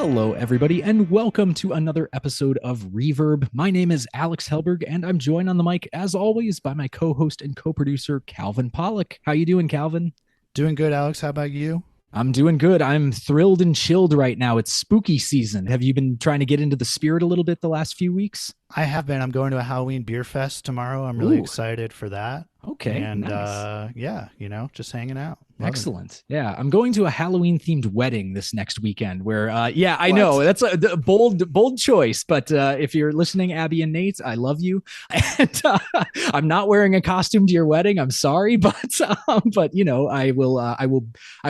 Hello, everybody, and welcome to another episode of Reverb. My name is Alex Helberg, and I'm joined on the mic, as always, by my co-host and co-producer, Calvin Pollock. How you doing, Calvin? Doing good, Alex. How about you? I'm doing good. I'm thrilled and chilled right now. It's spooky season. Have you been trying to get into the spirit a little bit the last few weeks? I have been. I'm going to a Halloween beer fest tomorrow. I'm really Ooh, excited for that. okay, And nice. yeah, just hanging out, loving it. Excellent. Yeah, I'm going to a Halloween themed wedding this next weekend. Where, yeah, I know What? that's a bold choice. But if you're listening, Abby and Nate, I love you, and I'm not wearing a costume to your wedding. I'm sorry, but I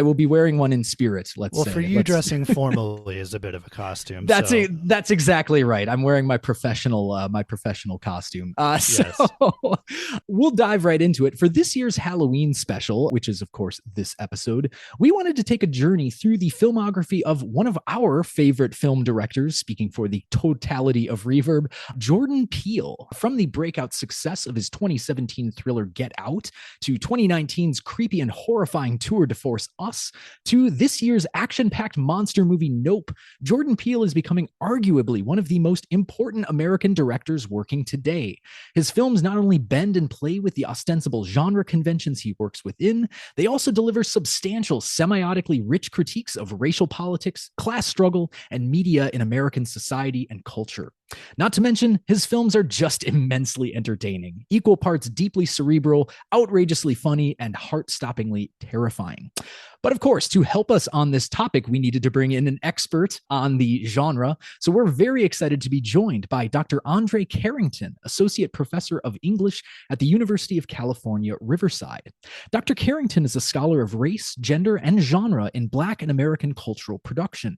will be wearing one in spirit. Let's Well, for say. you, Let's. dressing formally is a bit of a costume. That's So, that's exactly right. I'm wearing my professional costume. So yes. we'll dive right into it for this year's Halloween special, which is of course this episode. We wanted to take a journey through the filmography of one of our favorite film directors, speaking for the totality of Reverb, Jordan Peele. From the breakout success of his 2017 thriller Get Out to 2019's creepy and horrifying tour de force Us to this year's action-packed monster movie Nope, Jordan Peele is becoming arguably one of the most important American directors working today. His films not only bend and play with the ostensible genre conventions he works within, they also deliver substantial, semiotically rich critiques of racial politics, class struggle, and media in American society and culture. Not to mention, his films are just immensely entertaining, equal parts deeply cerebral, outrageously funny, and heart-stoppingly terrifying. But of course, to help us on this topic, we needed to bring in an expert on the genre. So we're very excited to be joined by Dr. André Carrington, Associate Professor of English at the University of California, Riverside. Dr. Carrington is a scholar of race, gender, and genre in Black and American cultural production.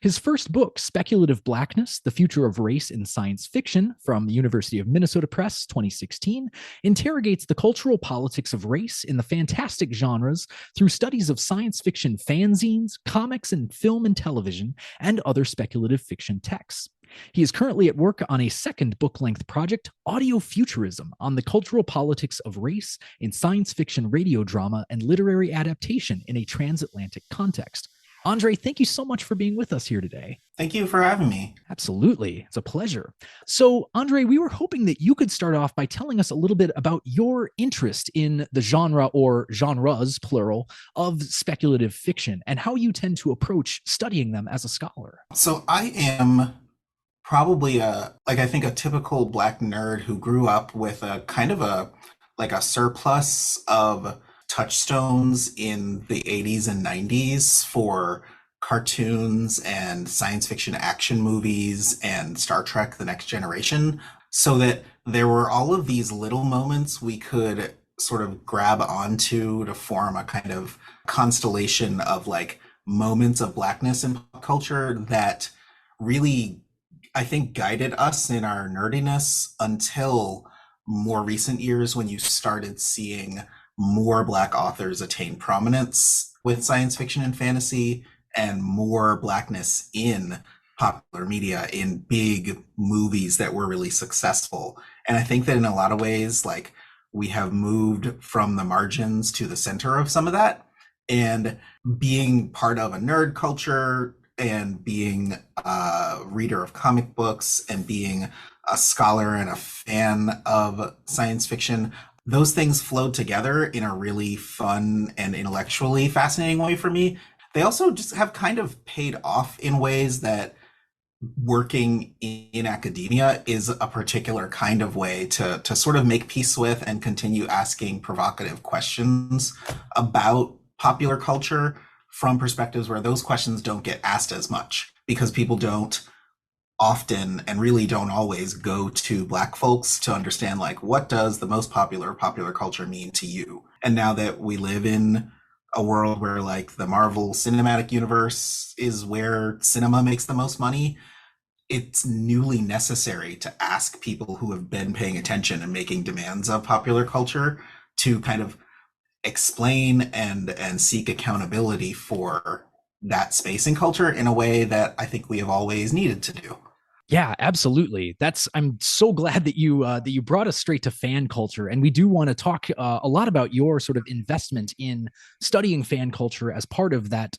His first book, Speculative Blackness, The Future of Race in Science Fiction, from the University of Minnesota Press, 2016, interrogates the cultural politics of race in the fantastic genres through studies of science fiction fanzines, comics, and film and television, and other speculative fiction texts. He is currently at work on a second book-length project, Audio Futurism, on the cultural politics of race in science fiction radio drama and literary adaptation in a transatlantic context. Andre, thank you so much for being with us here today. Thank you for having me. Absolutely. It's a pleasure. So, Andre, we were hoping that you could start off by telling us a little bit about your interest in the genre or genres, plural, of speculative fiction and how you tend to approach studying them as a scholar. So I am probably I think a typical Black nerd who grew up with a kind of a surplus of touchstones in the 80s and 90s for cartoons and science fiction action movies and Star Trek The Next Generation, so that there were all of these little moments we could sort of grab onto to form a kind of constellation of like moments of blackness in pop culture that really, I think, guided us in our nerdiness until more recent years when you started seeing more Black authors attain prominence with science fiction and fantasy, and more Blackness in popular media in big movies that were really successful. And I think that in a lot of ways, like, we have moved from the margins to the center of some of that. And being part of a nerd culture and being a reader of comic books and being a scholar and a fan of science fiction, those things flowed together in a really fun and intellectually fascinating way for me. They also just have kind of paid off in ways that working in academia is a particular kind of way to sort of make peace with and continue asking provocative questions about popular culture from perspectives where those questions don't get asked as much, because people don't often and really don't always go to Black folks to understand, like, what does the most popular culture mean to you? And now that we live in a world where like the Marvel Cinematic Universe is where cinema makes the most money, it's newly necessary to ask people who have been paying attention and making demands of popular culture to kind of explain and seek accountability for that space in culture in a way that I think we have always needed to do. Yeah, absolutely. I'm so glad that you brought us straight to fan culture, and we do want to talk a lot about your sort of investment in studying fan culture as part of that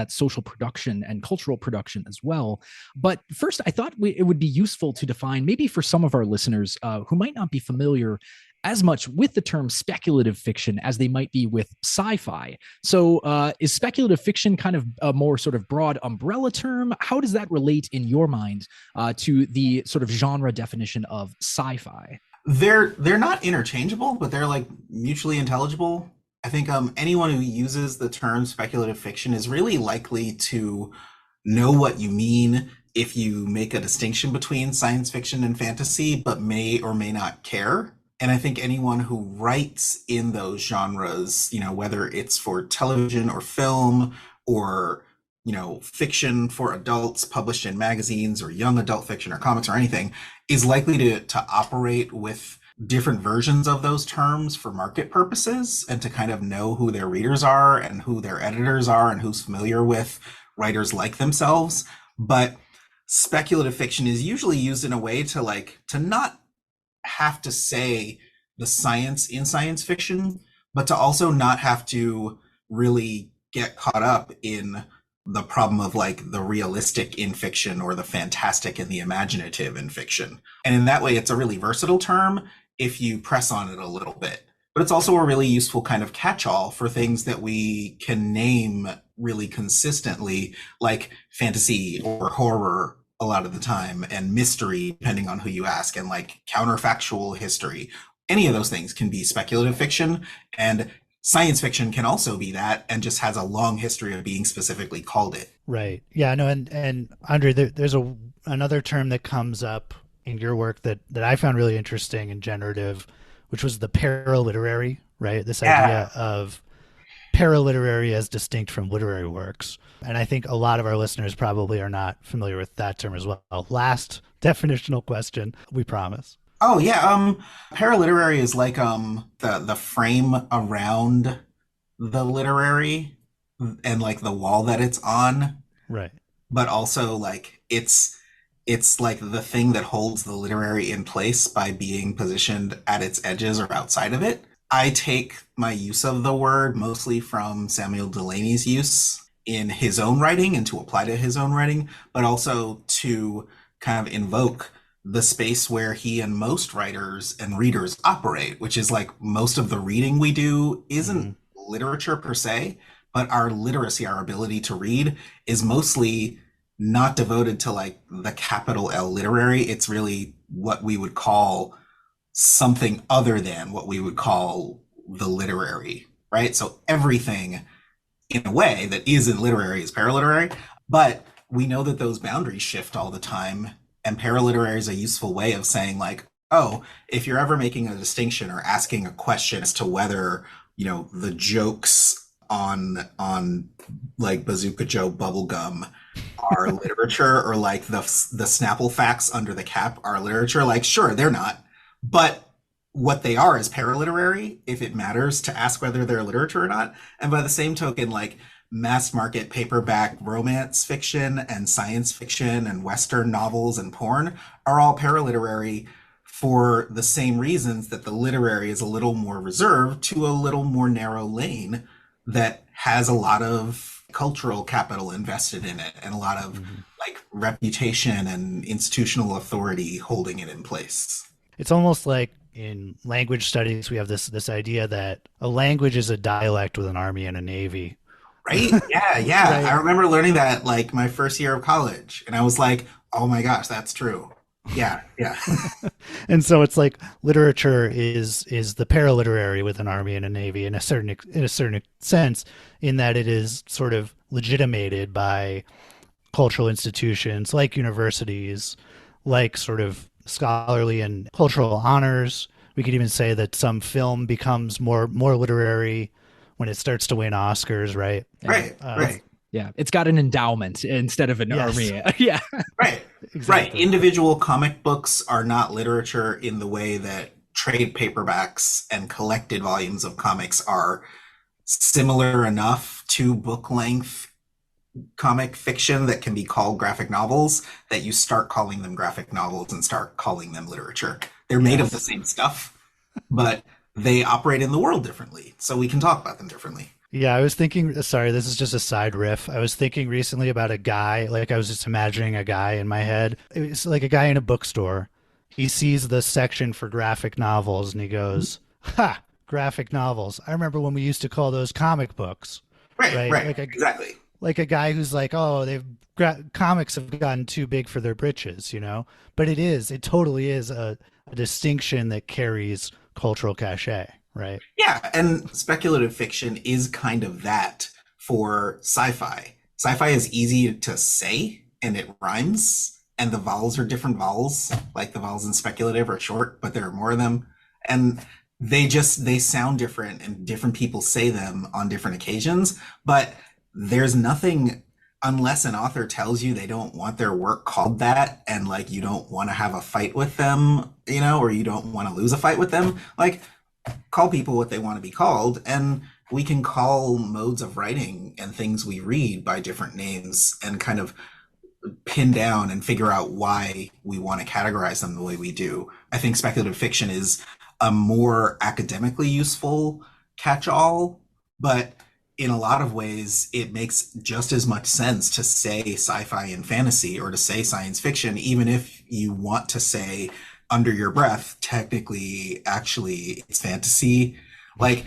social production and cultural production as well. But first, I thought it would be useful to define, maybe for some of our listeners who might not be familiar as much with the term speculative fiction as they might be with sci-fi. So is speculative fiction kind of a more sort of broad umbrella term? How does that relate in your mind to the sort of genre definition of sci-fi? They're not interchangeable, but they're like mutually intelligible. I think anyone who uses the term speculative fiction is really likely to know what you mean if you make a distinction between science fiction and fantasy, but may or may not care. And I think anyone who writes in those genres, whether it's for television or film or, fiction for adults published in magazines or young adult fiction or comics or anything, is likely to operate with different versions of those terms for market purposes and to kind of know who their readers are and who their editors are and who's familiar with writers like themselves. But speculative fiction is usually used in a way to not have to say the science in science fiction, but to also not have to really get caught up in the problem of like the realistic in fiction or the fantastic and the imaginative in fiction. And in that way, it's a really versatile term if you press on it a little bit. But it's also a really useful kind of catch-all for things that we can name really consistently, like fantasy or horror a lot of the time, and mystery, depending on who you ask, and like counterfactual history. Any of those things can be speculative fiction, and science fiction can also be that, and just has a long history of being specifically called it. Right. Yeah. No. And Andre, there's another term that comes up in your work that I found really interesting and generative, which was the paraliterary. Right. This idea of paraliterary as distinct from literary works. And I think a lot of our listeners probably are not familiar with that term as well. Last definitional question, we promise. Oh yeah, paraliterary is like the frame around the literary and like the wall that it's on, Right. but also like it's like the thing that holds the literary in place by being positioned at its edges or outside of it. I take my use of the word mostly from Samuel Delaney's use in his own writing and to apply to his own writing, but also to kind of invoke the space where he and most writers and readers operate, which is like most of the reading we do isn't literature per se, but our literacy, our ability to read, is mostly not devoted to like the capital L literary. It's really what we would call something other than what we would call the literary, right? So everything in a way that isn't literary is paraliterary, but we know that those boundaries shift all the time. And paraliterary is a useful way of saying like, oh, if you're ever making a distinction or asking a question as to whether, the jokes on like Bazooka Joe bubblegum are literature, or like the Snapple facts under the cap are literature, like sure, they're not. But what they are is paraliterary if it matters to ask whether they're literature or not. And by the same token, like mass market paperback romance fiction and science fiction and Western novels and porn are all paraliterary for the same reasons that the literary is a little more reserved to a little more narrow lane that has a lot of cultural capital invested in it and a lot of like reputation and institutional authority holding it in place. It's almost like in language studies, we have this idea that a language is a dialect with an army and a navy. Right? Yeah. Right. I remember learning that like my first year of college, and I was like, oh my gosh, that's true. Yeah. And so it's like literature is the paraliterary with an army and a navy in a certain sense, in that it is sort of legitimated by cultural institutions like universities, like sort of scholarly and cultural honors. We could even say that some film becomes more literary when it starts to win Oscars, right? Right. Yeah, it's got an endowment instead of an army. Yeah. Right. Exactly. Right. Individual comic books are not literature in the way that trade paperbacks and collected volumes of comics are. Similar enough to book length comic fiction that can be called graphic novels, that you start calling them graphic novels and start calling them literature. They're made of the Yes. same stuff, but they operate in the world differently. So we can talk about them differently. Yeah, I was thinking, sorry, this is just a side riff. I was thinking recently about a guy, like I was just imagining a guy in my head. It's like a guy in a bookstore. He sees the section for graphic novels and he goes, "Ha, graphic novels. I remember when we used to call those comic books." Right, Right? right, exactly. Like a guy who's like, "Oh, comics have gotten too big for their britches," you know? But it totally is a distinction that carries cultural cachet, right? Yeah, and speculative fiction is kind of that for sci-fi. Sci-fi is easy to say and it rhymes, and the vowels are different vowels. Like the vowels in speculative are short, but there are more of them. And they sound different and different people say them on different occasions, but there's nothing unless an author tells you they don't want their work called that and like you don't want to have a fight with them, or you don't want to lose a fight with them. Like call people what they want to be called, and we can call modes of writing and things we read by different names and kind of pin down and figure out why we want to categorize them the way we do. I think speculative fiction is a more academically useful catch-all, but in a lot of ways it makes just as much sense to say sci-fi and fantasy or to say science fiction, even if you want to say under your breath, technically, actually, it's fantasy. Like,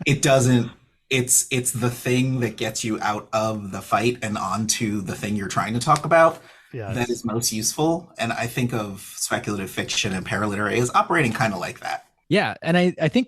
it doesn't. It's the thing that gets you out of the fight and onto the thing you're trying to talk about that Yes. is most useful. And I think of speculative fiction and paraliterary as operating kind of like that. Yeah. And I think,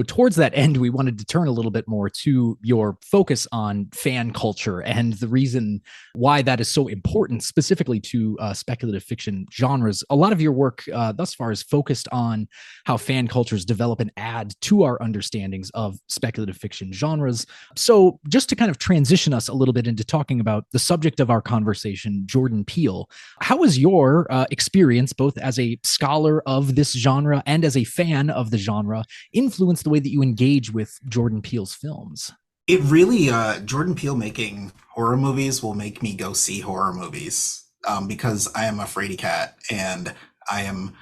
towards that end, we wanted to turn a little bit more to your focus on fan culture and the reason why that is so important, specifically to speculative fiction genres. A lot of your work thus far is focused on how fan cultures develop and add to our understandings of speculative fiction genres. So, just to kind of transition us a little bit into talking about the subject of our conversation, Jordan Peele, how was your experience, both as a scholar of this genre and as a fan of the genre, influence the way that you engage with Jordan Peele's films? It really, Jordan Peele making horror movies will make me go see horror movies because I am a fraidy cat and I am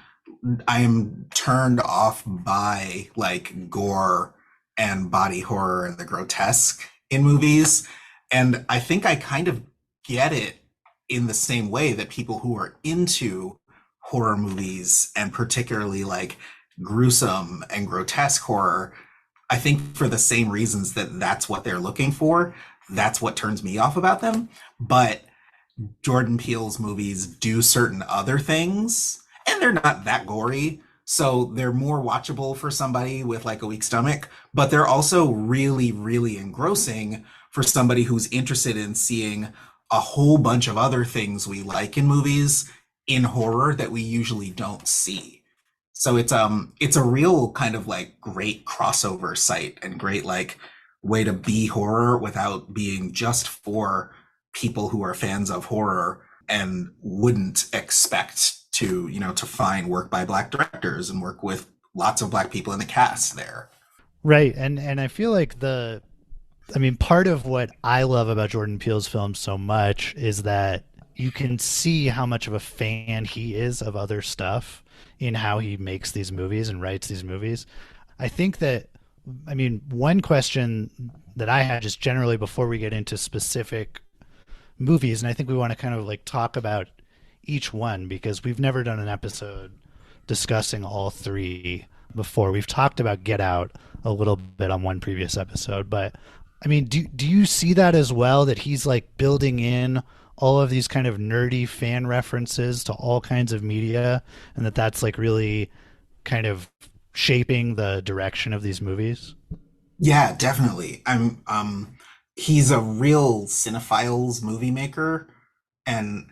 I am turned off by like gore and body horror and the grotesque in movies. And I think I kind of get it in the same way that people who are into horror movies and particularly like gruesome and grotesque horror, I think for the same reasons that that's what they're looking for, that's what turns me off about them. But Jordan Peele's movies do certain other things, and they're not that gory. So they're more watchable for somebody with like a weak stomach, but they're also really, really engrossing for somebody who's interested in seeing a whole bunch of other things we like in movies in horror that we usually don't see. So it's a real kind of like great crossover site and great like way to be horror without being just for people who are fans of horror and wouldn't expect to, to find work by black directors and work with lots of black people in the cast there. Right. And I feel like part of what I love about Jordan Peele's films so much is that you can see how much of a fan he is of other stuff in how he makes these movies and writes these movies. I think that, one question that I had just generally before we get into specific movies, and I think we want to kind of like talk about each one because we've never done an episode discussing all three before. We've talked about Get Out a little bit on one previous episode, but do you see that as well, that he's like building in all of these kind of nerdy fan references to all kinds of media, and that's like really kind of shaping the direction of these movies? Yeah, definitely. He's a real cinephiles movie maker, and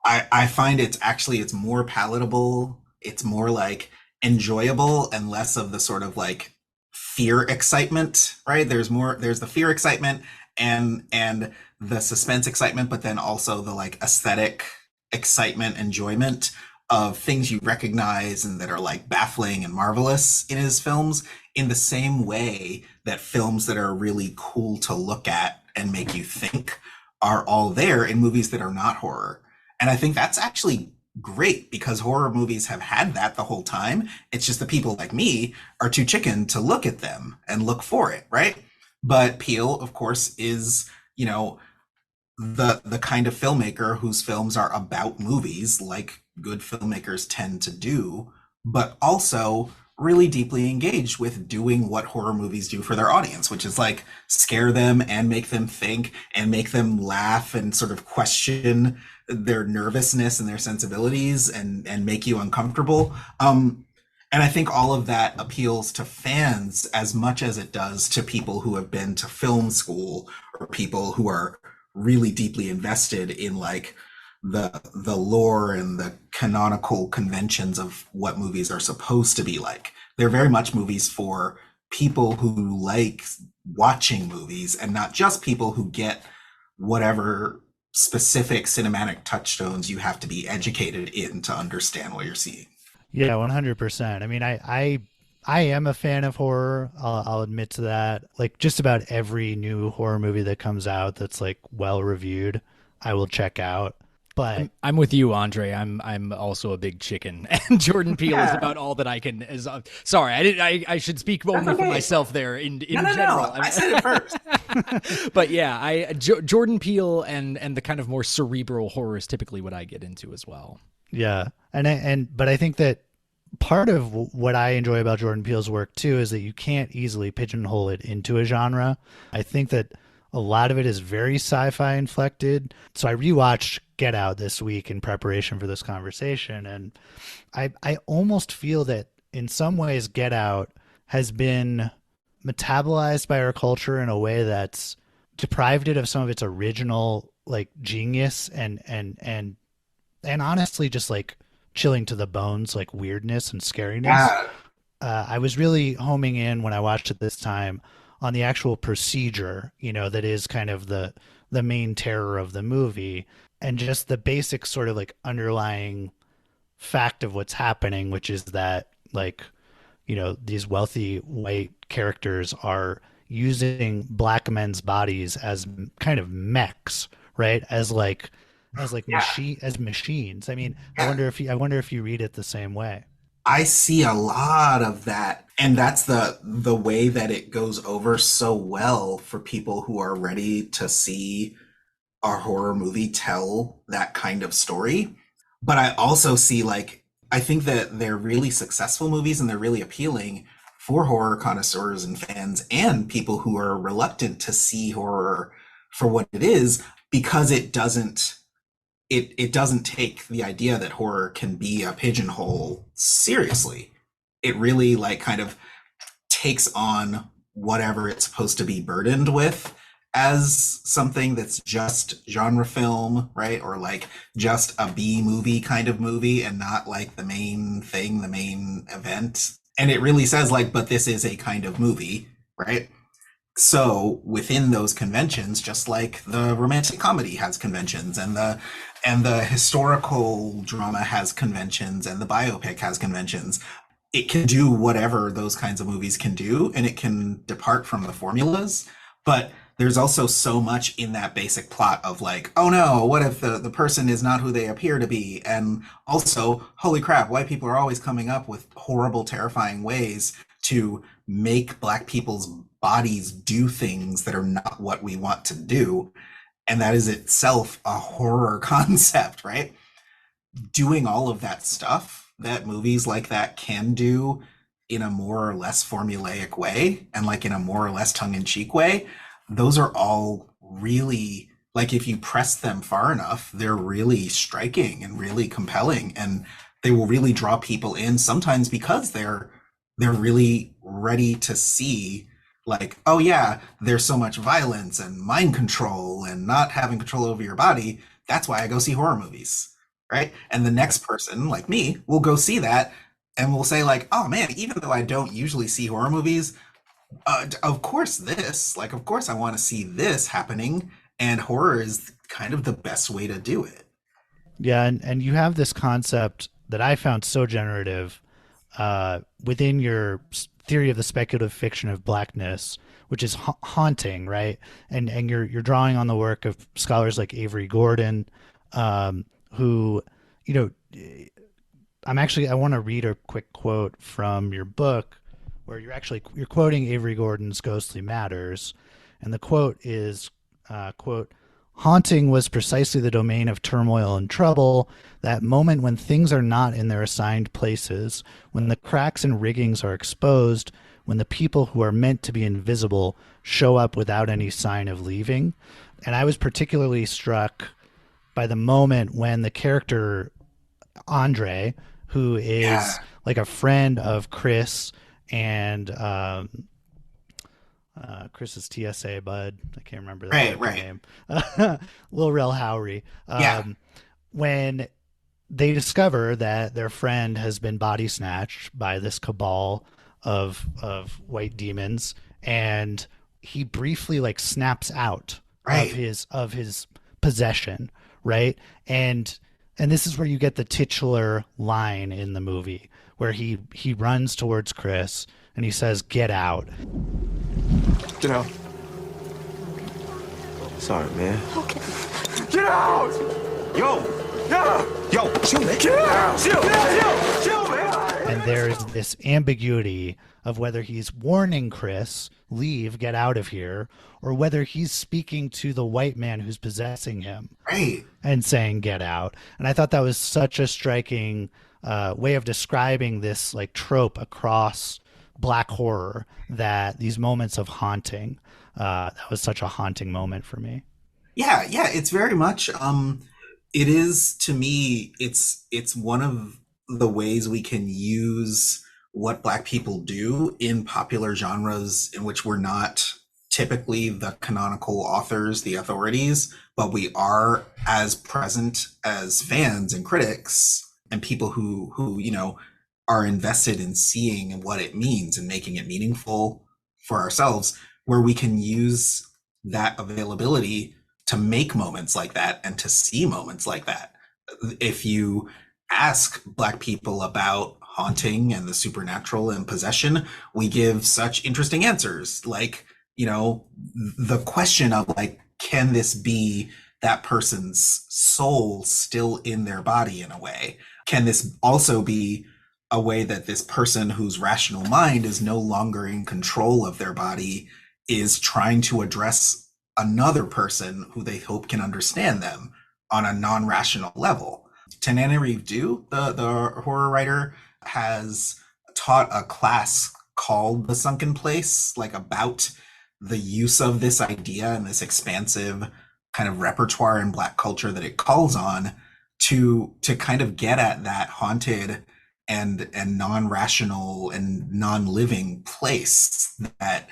I find it's more palatable, it's more like enjoyable and less of the sort of like fear excitement, right? There's the fear excitement and the suspense excitement, but then also the like aesthetic excitement, enjoyment of things you recognize and that are like baffling and marvelous in his films, in the same way that films that are really cool to look at and make you think are all there in movies that are not horror. And I think that's actually great because horror movies have had that the whole time. It's just the people like me are too chicken to look at them and look for it, right? But Peele, of course, is, you know, the kind of filmmaker whose films are about movies, like good filmmakers tend to do, but also really deeply engaged with doing what horror movies do for their audience, which is like scare them and make them think and make them laugh and sort of question their nervousness and their sensibilities and make you uncomfortable. And I think all of that appeals to fans as much as it does to people who have been to film school or people who are really deeply invested in like the lore and the canonical conventions of what movies are supposed to be like. They're very much movies for people who like watching movies and not just people who get whatever specific cinematic touchstones you have to be educated in to understand what you're seeing. Yeah, 100%. I mean, I am a fan of horror. I'll admit to that. Like just about every new horror movie that comes out that's like well reviewed, I will check out. But I'm with you, Andre. I'm also a big chicken, and Jordan Peele is Yeah, about all that I can. Is sorry, I did. I should speak that's only for okay. myself there. In No, no, general, no. I said it first. but yeah, Jordan Peele and the kind of more cerebral horror is typically what I get into as well. yeah, but I think that part of what I enjoy about Jordan Peele's work too is that you can't easily pigeonhole it into a genre. I think that a lot of it is very sci-fi inflected. So I rewatched Get Out this week in preparation for this conversation, and I almost feel that in some ways Get Out has been metabolized by our culture in a way that's deprived it of some of its original like genius and honestly just like chilling to the bones, like weirdness and scariness. Yeah. I was really homing in when I watched it this time on the actual procedure, you know, that is kind of the main terror of the movie, and just the basic sort of like underlying fact of what's happening, which is that like, you know, these wealthy white characters are using black men's bodies as kind of mechs, right? As like Yeah. machines. I mean, Yeah. I wonder if you read it the same way. I see a lot of that. And that's the way that it goes over so well for people who are ready to see a horror movie tell that kind of story. But I also see like I think that they're really successful movies and they're really appealing for horror connoisseurs and fans and people who are reluctant to see horror for what it is because it doesn't take the idea that horror can be a pigeonhole seriously. It really like kind of takes on whatever it's supposed to be burdened with as something that's just genre film, right? Or like just a B movie kind of movie and not like the main thing, the main event. And it really says like, but this is a kind of movie, right? So within those conventions, just like the romantic comedy has conventions and the historical drama has conventions and the biopic has conventions, it can do whatever those kinds of movies can do and it can depart from the formulas. But there's also so much in that basic plot of like, oh no, what if the person is not who they appear to be? And also, holy crap, white people are always coming up with horrible, terrifying ways to make black people's bodies do things that are not what we want to do. And that is itself a horror concept, right? Doing all of that stuff that movies like that can do in a more or less formulaic way and like in a more or less tongue-in-cheek way, those are all really like if you press them far enough, they're really striking and really compelling and they will really draw people in sometimes because they're really ready to see like, oh yeah, there's so much violence and mind control and not having control over your body. That's why I go see horror movies, right? And the next person, like me, will go see that and will say like, oh man, even though I don't usually see horror movies, of course this, like, of course I want to see this happening, and horror is kind of the best way to do it. Yeah, and you have this concept that I found so generative within your theory of the speculative fiction of blackness, which is haunting, right? And you're drawing on the work of scholars like Avery Gordon, who, you know, I want to read a quick quote from your book where you're quoting Avery Gordon's Ghostly Matters, and the quote is, quote, haunting was precisely the domain of turmoil and trouble, that moment when things are not in their assigned places, when the cracks and riggings are exposed, when the people who are meant to be invisible show up without any sign of leaving. And I was particularly struck by the moment when the character Andre, who is like a friend of Chris and Chris's TSA bud. I can't remember that name. Lil Rel Howery. When they discover that their friend has been body snatched by this cabal of white demons, and he briefly like snaps out of his possession, right? And this is where you get the titular line in the movie where he runs towards Chris and he says, "Get out." Get out. Sorry, man. Okay. Get out! Yo! Yeah! Yo! Chill, man. Get out! Chill, man! And there's this ambiguity of whether he's warning Chris, leave, get out of here, or whether he's speaking to the white man who's possessing him. Right. And saying, get out. And I thought that was such a striking way of describing this like trope across Black horror, that these moments of haunting, that was such a haunting moment for me. Yeah, it's very much it is, to me, it's one of the ways we can use what Black people do in popular genres in which we're not typically the canonical authors, the authorities, but we are as present as fans and critics and people who you know are invested in seeing what it means and making it meaningful for ourselves, where we can use that availability to make moments like that and to see moments like that. If you ask Black people about haunting and the supernatural and possession, we give such interesting answers. Like, you know, the question of like, can this be that person's soul still in their body in a way? Can this also be a way that this person whose rational mind is no longer in control of their body is trying to address another person who they hope can understand them on a non-rational level? Tananarive Due, the horror writer, has taught a class called The Sunken Place, like about the use of this idea and this expansive kind of repertoire in Black culture that it calls on to kind of get at that haunted and non-rational and non-living place that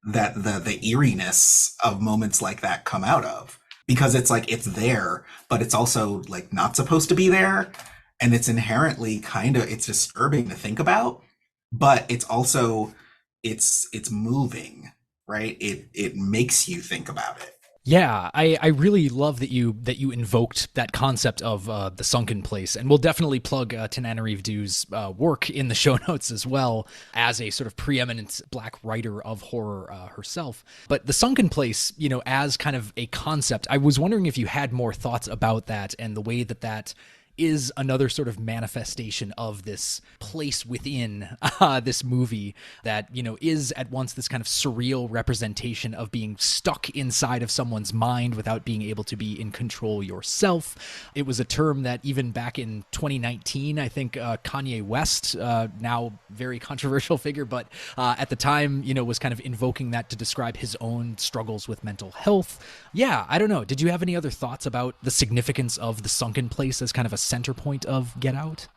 the eeriness of moments like that come out of, because it's like it's there, but it's also like not supposed to be there, and it's inherently it's disturbing to think about, but it's also it's moving, right? It makes you think about it. Yeah, I really love that you invoked that concept of the sunken place, and we'll definitely plug Tananarive Due's work in the show notes as well, as a sort of preeminent Black writer of horror herself. But the sunken place, you know, as kind of a concept, I was wondering if you had more thoughts about that and the way that is another sort of manifestation of this place within this movie that, you know, is at once this kind of surreal representation of being stuck inside of someone's mind without being able to be in control yourself. It was a term that even back in 2019, I think Kanye West, now very controversial figure, but at the time, you know, was kind of invoking that to describe his own struggles with mental health. Yeah, I don't know. Did you have any other thoughts about the significance of the sunken place as kind of a center point of Get Out?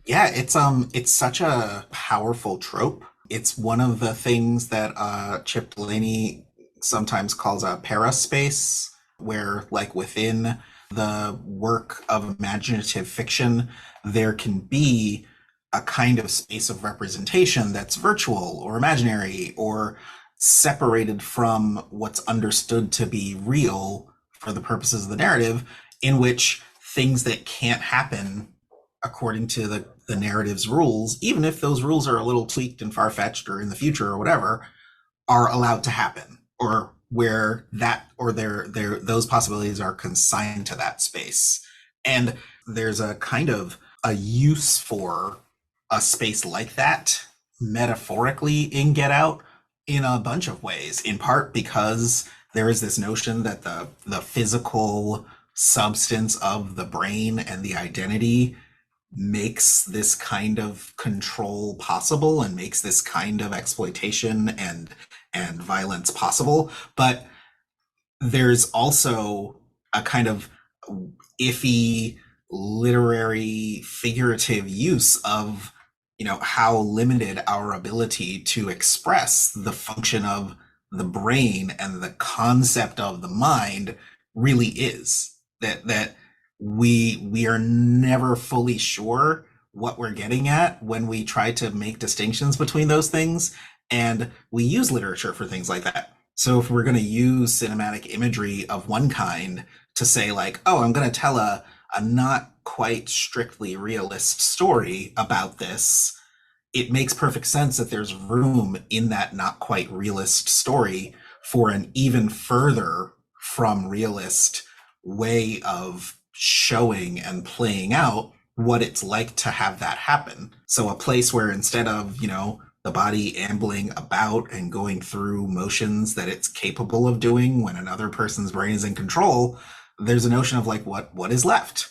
Yeah, it's such a powerful trope. It's one of the things that Chip Delaney sometimes calls a paraspace, where like within the work of imaginative fiction, there can be a kind of space of representation that's virtual or imaginary or separated from what's understood to be real for the purposes of the narrative, in which things that can't happen according to the narrative's rules, even if those rules are a little tweaked and far-fetched or in the future or whatever, are allowed to happen, or where that or those possibilities are consigned to that space. And there's a kind of a use for a space like that metaphorically in Get Out in a bunch of ways, in part because there is this notion that the physical substance of the brain and the identity makes this kind of control possible and makes this kind of exploitation and violence possible. But there's also a kind of iffy literary figurative use of, you know, how limited our ability to express the function of the brain and the concept of the mind really is. That we are never fully sure what we're getting at when we try to make distinctions between those things, and we use literature for things like that. So if we're going to use cinematic imagery of one kind to say, like, oh, I'm going to tell a not quite strictly realist story about this, it makes perfect sense that there's room in that not quite realist story for an even further from realist way of showing and playing out what it's like to have that happen. So a place where instead of, you know, the body ambling about and going through motions that it's capable of doing when another person's brain is in control, there's a notion of like what is left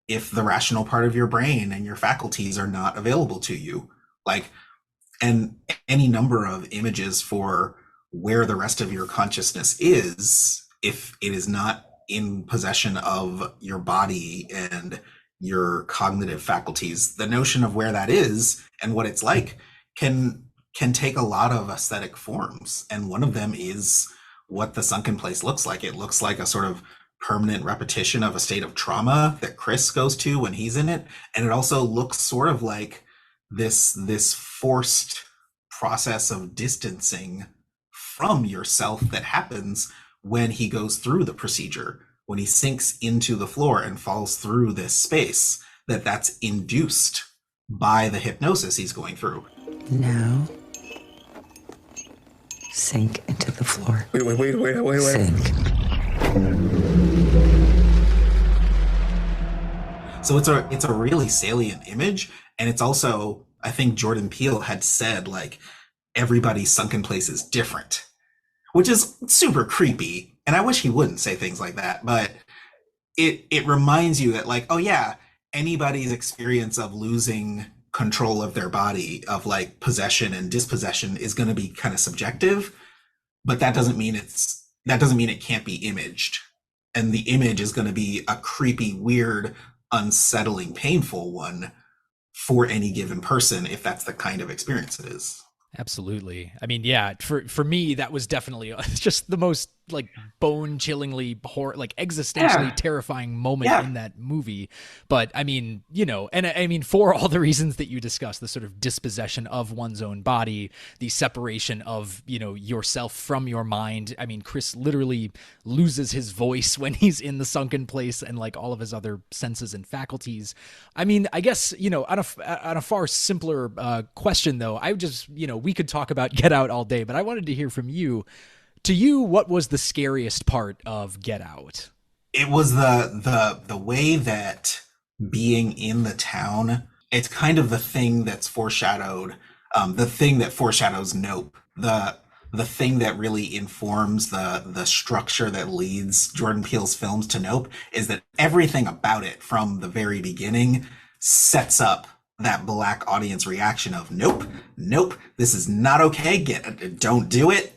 if the rational part of your brain and your faculties are not available to you. Like, and any number of images for where the rest of your consciousness is, if it is not in possession of your body and your cognitive faculties, the notion of where that is and what it's like can take a lot of aesthetic forms. And one of them is what the sunken place looks like. It looks like a sort of permanent repetition of a state of trauma that Chris goes to when he's in it. And it also looks sort of like this forced process of distancing from yourself that happens when he goes through the procedure, when he sinks into the floor and falls through this space, that's induced by the hypnosis he's going through. Now, sink into the floor. Wait. Sink. So it's a really salient image, and it's also, I think Jordan Peele had said, like, everybody's sunken place is different, which is super creepy. And I wish he wouldn't say things like that, but it reminds you that, like, oh yeah, anybody's experience of losing control of their body, of like possession and dispossession, is going to be kind of subjective, but that doesn't mean it can't be imaged. And the image is going to be a creepy, weird, unsettling, painful one for any given person if that's the kind of experience it is. Absolutely. I mean, yeah, for me, that was definitely just the most like bone-chillingly like existentially terrifying moment in that movie. But I mean, you know, and I mean, for all the reasons that you discussed, the sort of dispossession of one's own body, the separation of, you know, yourself from your mind. I mean, Chris literally loses his voice when he's in the sunken place, and like all of his other senses and faculties. I mean, I guess, you know, on a far simpler question though, I would just, you know, we could talk about Get Out all day, but I wanted to hear from you. To you, what was the scariest part of Get Out? It was the way that being in the town, it's kind of the thing that's foreshadowed, the thing that foreshadows Nope, the thing that really informs the structure that leads Jordan Peele's films to Nope, is that everything about it from the very beginning sets up that Black audience reaction of nope, this is not okay, don't do it.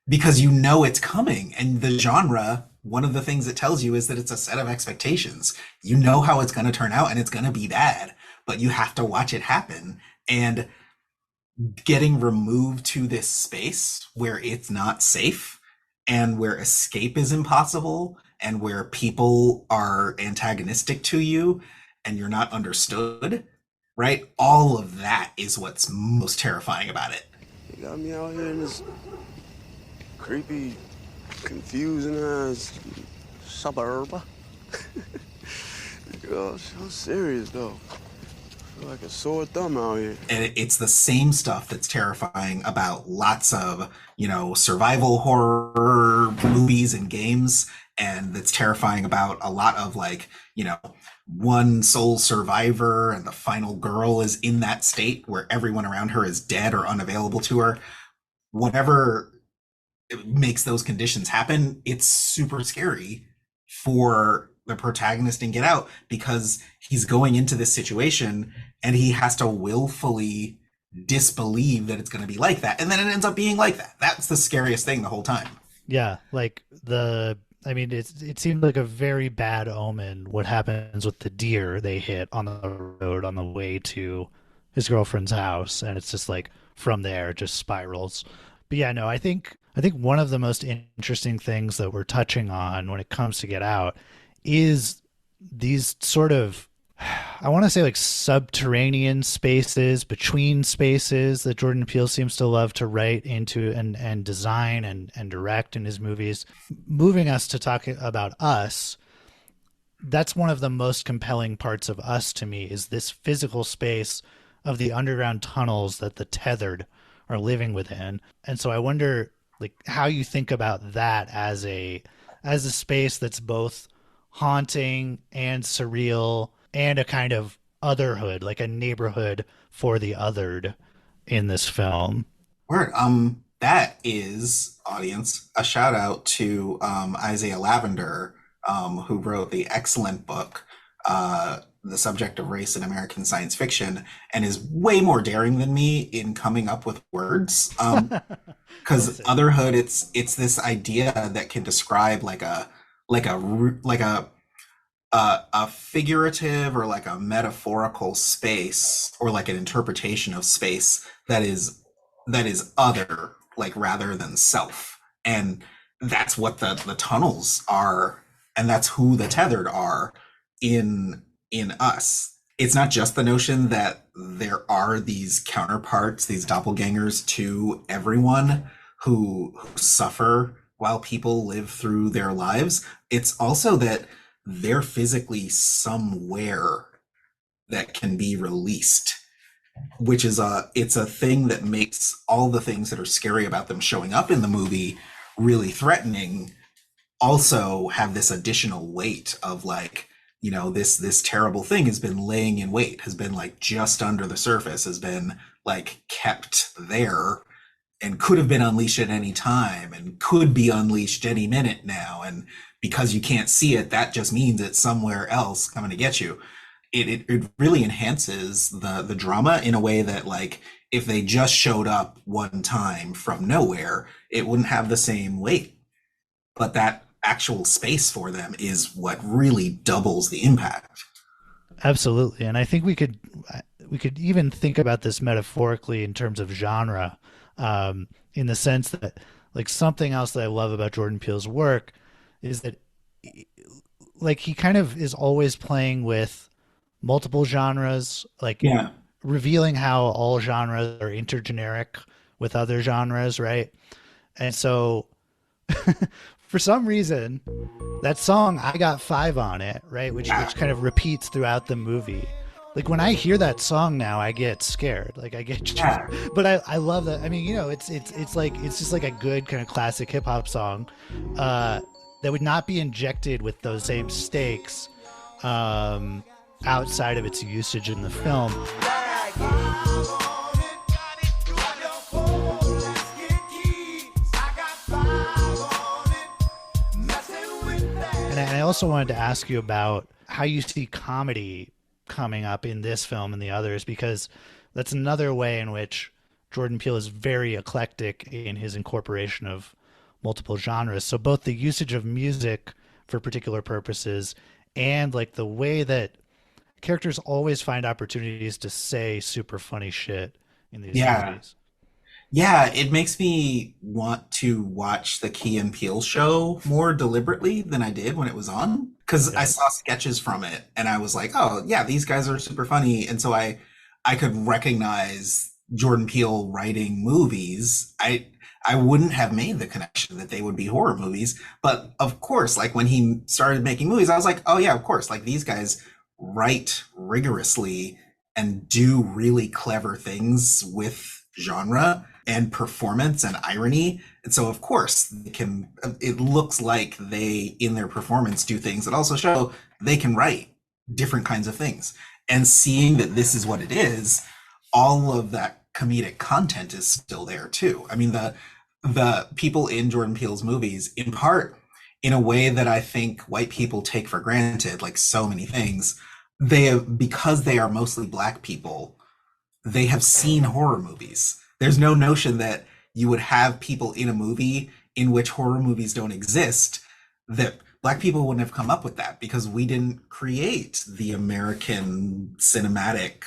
Because you know it's coming, and the genre, one of the things it tells you is that it's a set of expectations. You know how it's going to turn out, and it's going to be bad, but you have to watch it happen. And getting removed to this space where it's not safe, and where escape is impossible, and where people are antagonistic to you, and you're not understood, right? All of that is what's most terrifying about it. You got me out here in this creepy, confusing ass suburb. Girl, so serious though. Feel like a sore thumb out here. And it's the same stuff that's terrifying about lots of, survival horror movies and games. And that's terrifying about a lot of like, one sole survivor and the final girl is in that state where everyone around her is dead or unavailable to her. Whatever makes those conditions happen, it's super scary for the protagonist in Get Out, because he's going into this situation and he has to willfully disbelieve that it's going to be like that, and then it ends up being like that. That's the scariest thing the whole time. Yeah, like it seemed like a very bad omen what happens with the deer they hit on the road on the way to his girlfriend's house, and it's just like from there it just spirals. But yeah, no, I think one of the most interesting things that we're touching on when it comes to Get Out is these sort of, I want to say like subterranean spaces, between spaces that Jordan Peele seems to love to write into and design and direct in his movies, moving us to talk about Us. That's one of the most compelling parts of Us to me, is this physical space of the underground tunnels that the tethered are living within. And so I wonder like how you think about that as a space that's both haunting and surreal and a kind of otherhood, like a neighborhood for the othered in this film. Word. That is, audience, a shout out to Isaiah Lavender, who wrote the excellent book, The Subject of Race in American Science Fiction, and is way more daring than me in coming up with words. Because otherhood, it's this idea that can describe like a figurative or like a metaphorical space, or like an interpretation of space that is other, like rather than self. And that's what the tunnels are, and that's who the tethered are in Us. It's not just the notion that there are these counterparts, these doppelgangers to everyone who suffer while people live through their lives. It's also that they're physically somewhere that can be released, which is it's a thing that makes all the things that are scary about them showing up in the movie really threatening, also have this additional weight of like, this terrible thing has been laying in wait, has been like just under the surface, has been like kept there, and could have been unleashed at any time and could be unleashed any minute now. And because you can't see it, that just means it's somewhere else coming to get you. It really enhances the drama in a way that, like, if they just showed up one time from nowhere, it wouldn't have the same weight. But that actual space for them is what really doubles the impact. Absolutely. And I think we could even think about this metaphorically in terms of genre, in the sense that, like, something else that I love about Jordan Peele's work is that, like, he kind of is always playing with multiple genres, like revealing how all genres are intergeneric with other genres, right? And so for some reason, that song, I Got Five on It, right, which kind of repeats throughout the movie. Like, when I hear that song now, I get scared. Like, I get, but I love that. I mean, it's just like a good kind of classic hip hop song that would not be injected with those same stakes outside of its usage in the film. And I also wanted to ask you about how you see comedy coming up in this film and the others, because that's another way in which Jordan Peele is very eclectic in his incorporation of multiple genres. So both the usage of music for particular purposes and like the way that characters always find opportunities to say super funny shit in these movies. Yeah, it makes me want to watch the Key and Peele show more deliberately than I did when it was on, because I saw sketches from it and I was like, oh yeah, these guys are super funny. And so I could recognize Jordan Peele writing movies. I wouldn't have made the connection that they would be horror movies, but of course, like when he started making movies, I was like, oh yeah, of course, like these guys write rigorously and do really clever things with genre and performance and irony. And so of course it looks like they in their performance do things that also show they can write different kinds of things. And seeing that this is what it is, all of that comedic content is still there too. I mean, the people in Jordan Peele's movies, in part, in a way that I think white people take for granted, like so many things, because they are mostly Black people, they have seen horror movies. There's no notion that you would have people in a movie in which horror movies don't exist, that Black people wouldn't have come up with that, because we didn't create the American cinematic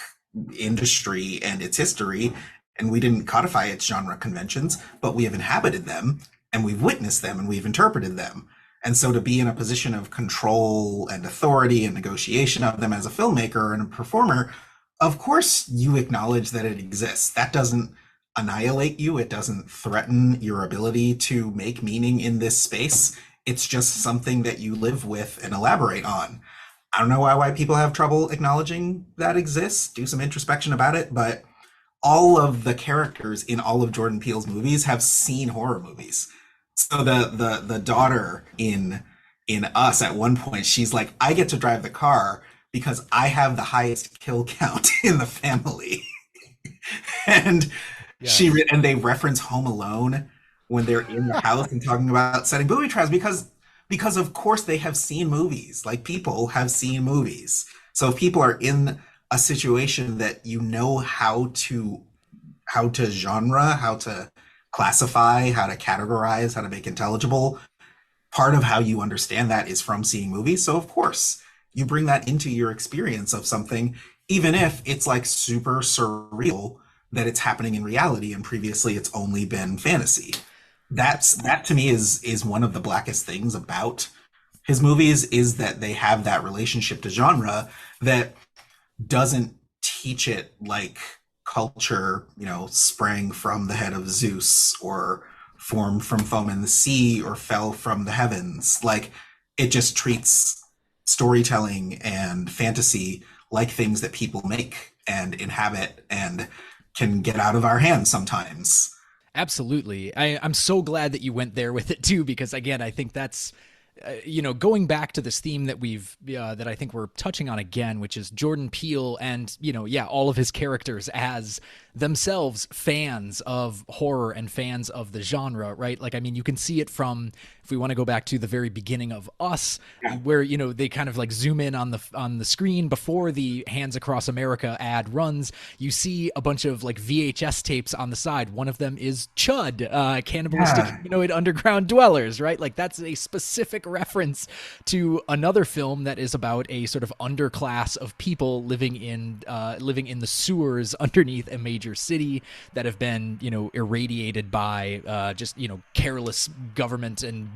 industry and its history, and we didn't codify its genre conventions, but we have inhabited them, and we've witnessed them, and we've interpreted them. And so to be in a position of control and authority and negotiation of them as a filmmaker and a performer, of course you acknowledge that it exists. That doesn't annihilate you. It doesn't threaten your ability to make meaning in this space. It's just something that you live with and elaborate on. I don't know why white people have trouble acknowledging that exists. Do some introspection about it, but all of the characters in all of Jordan Peele's movies have seen horror movies. So the daughter in Us, at one point, she's like, I get to drive the car because I have the highest kill count in the family. And and they reference Home Alone when they're in the house and talking about setting booby traps, because of course they have seen movies. Like, people have seen movies. So if people are in a situation that you know how to genre, how to classify, how to categorize, how to make intelligible, part of how you understand that is from seeing movies. So of course you bring that into your experience of something, even if it's like super surreal that it's happening in reality and previously it's only been fantasy. That to me is one of the blackest things about his movies, is that they have that relationship to genre that doesn't teach it like culture, sprang from the head of Zeus, or formed from foam in the sea, or fell from the heavens. Like, it just treats storytelling and fantasy like things that people make and inhabit and can get out of our hands sometimes. Absolutely. I'm so glad that you went there with it too, because again, I think that's, going back to this theme that that I think we're touching on again, which is Jordan Peele and, all of his characters as themselves fans of horror and fans of the genre, right? Like, I mean, you can see it from, if we want to go back to the very beginning of Us, where, they kind of like zoom in on the screen before the Hands Across America ad runs. You see a bunch of like VHS tapes on the side. One of them is Chud, Cannibalistic Humanoid Underground Dwellers, right? Like, that's a specific reference to another film that is about a sort of underclass of people living in the sewers underneath a major city that have been, irradiated by just careless government and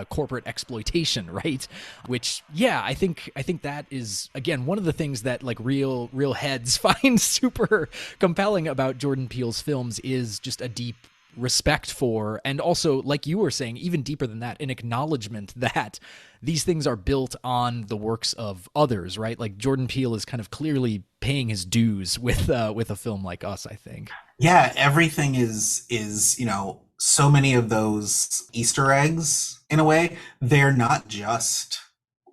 corporate exploitation, right? Which, I think that is, again, one of the things that like real heads find super compelling about Jordan Peele's films, is just a deep respect for, and also, like you were saying, even deeper than that, an acknowledgement that these things are built on the works of others, right? Like, Jordan Peele is kind of clearly paying his dues with a film like Us, I think. Yeah, everything is so many of those Easter eggs, in a way, they're not just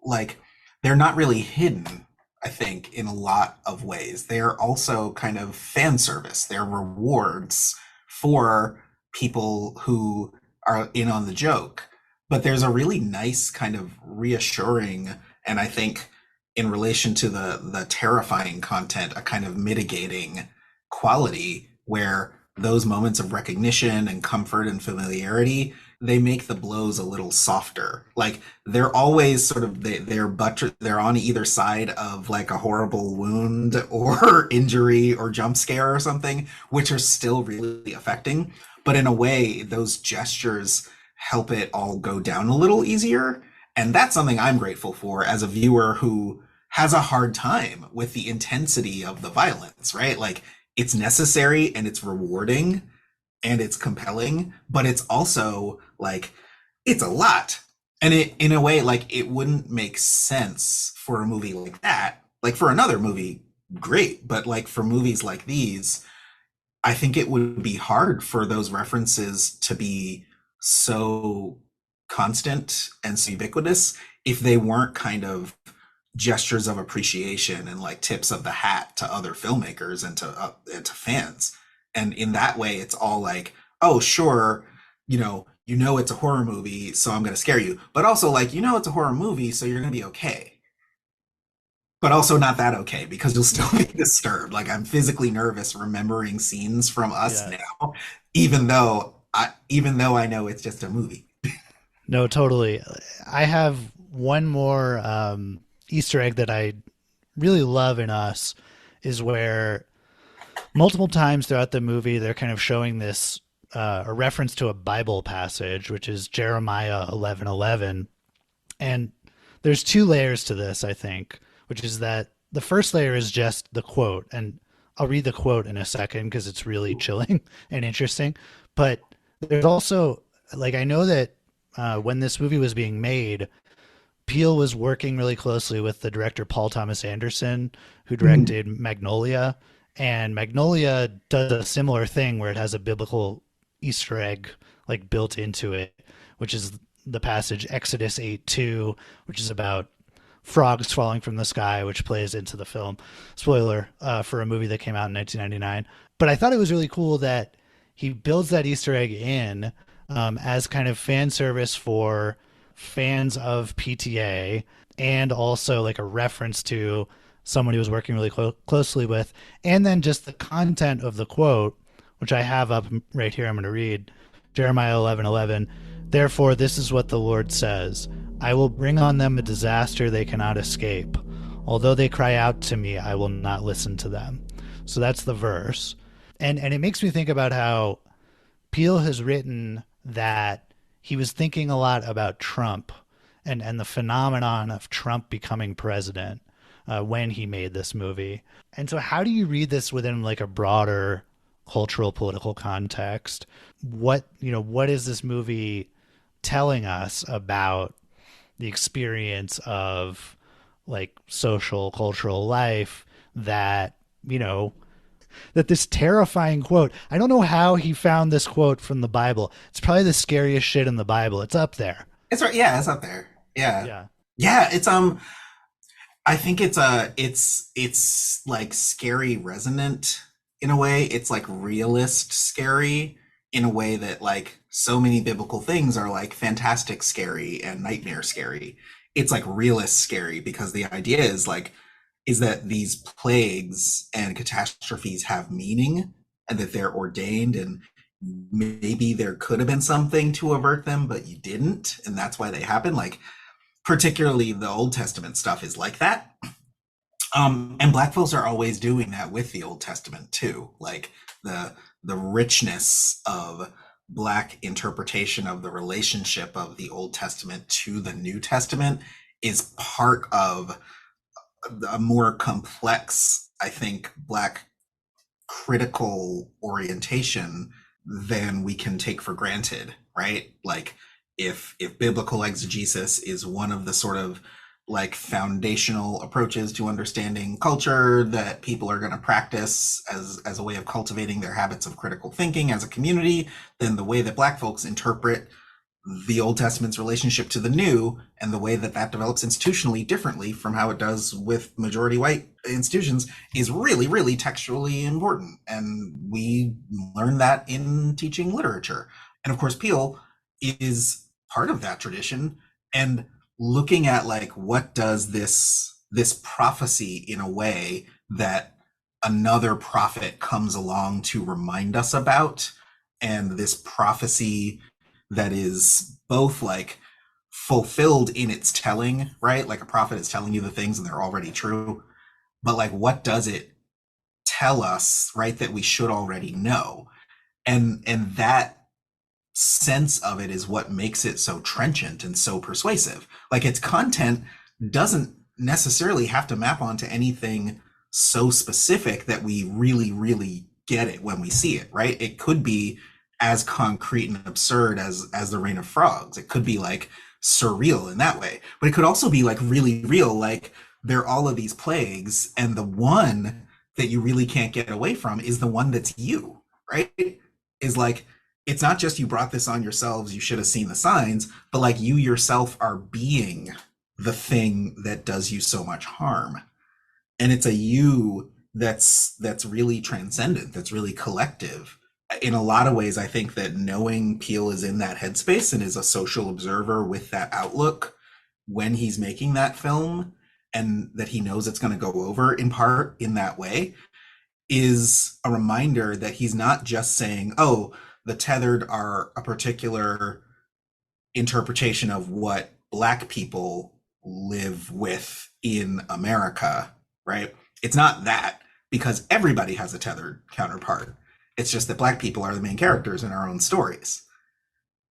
like, they're not really hidden, I think, in a lot of ways. They're also kind of fan service. They're rewards for people who are in on the joke. But there's a really nice kind of reassuring, and I think in relation to the terrifying content, a kind of mitigating quality, where those moments of recognition and comfort and familiarity, they make the blows a little softer. Like, they're always sort of, they're on either side of like a horrible wound or injury or jump scare or something, which are still really affecting. But in a way, those gestures help it all go down a little easier. And that's something I'm grateful for as a viewer who has a hard time with the intensity of the violence, right? Like, it's necessary and it's rewarding and it's compelling, but it's also like, it's a lot. And it, in a way, like, it wouldn't make sense for a movie like that, like for another movie great. But like for movies like these, I think it would be hard for those references to be so constant and so ubiquitous if they weren't kind of gestures of appreciation and like tips of the hat to other filmmakers and to fans. And in that way, it's all like, oh, sure, it's a horror movie, so I'm going to scare you. But also like, it's a horror movie, so you're going to be okay. But also not that okay because you'll still be disturbed. Like I'm physically nervous remembering scenes from us Yeah. now, even though I know it's just a movie. No, totally. I have one more Easter egg that I really love in Us is where multiple times throughout the movie they're kind of showing this a reference to a Bible passage, which is Jeremiah 11:11, and there's two layers to this, I think, which is that the first layer is just the quote, and I'll read the quote in a second because it's really chilling and interesting. But there's also, like, I know that when this movie was being made, Peele was working really closely with the director Paul Thomas Anderson, who directed Magnolia. And Magnolia does a similar thing where it has a biblical Easter egg like built into it, which is the passage Exodus 8:2, which is about frogs falling from the sky, which plays into the film. Spoiler for a movie that came out in 1999. But I thought it was really cool that he builds that Easter egg in as kind of fan service for fans of PTA, and also like a reference to someone he was working really closely with. And then just the content of the quote, which I have up right here. I'm going to read Jeremiah 11:11. Therefore, this is what the Lord says. I will bring on them a disaster they cannot escape. Although they cry out to me, I will not listen to them. So that's the verse. And it makes me think about how Peele has written that he was thinking a lot about Trump and the phenomenon of Trump becoming president when he made this movie. And so how do you read this within like a broader cultural political context? What is this movie telling us about the experience of like social cultural life that that this terrifying quote, I don't know how he found this quote from the Bible. It's probably the scariest shit in the Bible. It's up there. It's right. Yeah, it's up there. Yeah. Yeah. Yeah. I think it's like scary resonant in a way. It's like realist scary in a way that like so many biblical things are like fantastic scary and nightmare scary. It's like realist scary because the idea is that these plagues and catastrophes have meaning and that they're ordained, and maybe there could have been something to avert them, but you didn't, and that's why they happen. Like particularly the Old Testament stuff is like that. And Black folks are always doing that with the Old Testament too. Like the richness of Black interpretation of the relationship of the Old Testament to the New Testament is part of a more complex, I think, Black critical orientation than we can take for granted, right? Like if biblical exegesis is one of the sort of like foundational approaches to understanding culture that people are going to practice as a way of cultivating their habits of critical thinking as a community, then the way that Black folks interpret the Old Testament's relationship to the New and the way that that develops institutionally differently from how it does with majority white institutions is really, really textually important. And we learn that in teaching literature. And of course, Peele is part of that tradition. And looking at like, what does this prophecy in a way that another prophet comes along to remind us about, and this prophecy that is both like fulfilled in its telling, right? Like a prophet is telling you the things and they're already true, but like what does it tell us, right, that we should already know? And that sense of it is what makes it so trenchant and so persuasive. Like its content doesn't necessarily have to map onto anything so specific that we really, really get it when we see it, right? It could be as concrete and absurd as the Reign of Frogs. It could be like surreal in that way, but it could also be like really real, like there are all of these plagues, and the one that you really can't get away from is the one that's you, right? Is like, it's not just you brought this on yourselves, you should have seen the signs, but like you yourself are being the thing that does you so much harm. And it's a you that's really transcendent, that's really collective. In a lot of ways, I think that knowing Peele is in that headspace and is a social observer with that outlook when he's making that film, and that he knows it's going to go over in part in that way, is a reminder that he's not just saying, oh, the tethered are a particular interpretation of what Black people live with in America, right? It's not that, because everybody has a tethered counterpart. It's just that Black people are the main characters in our own stories.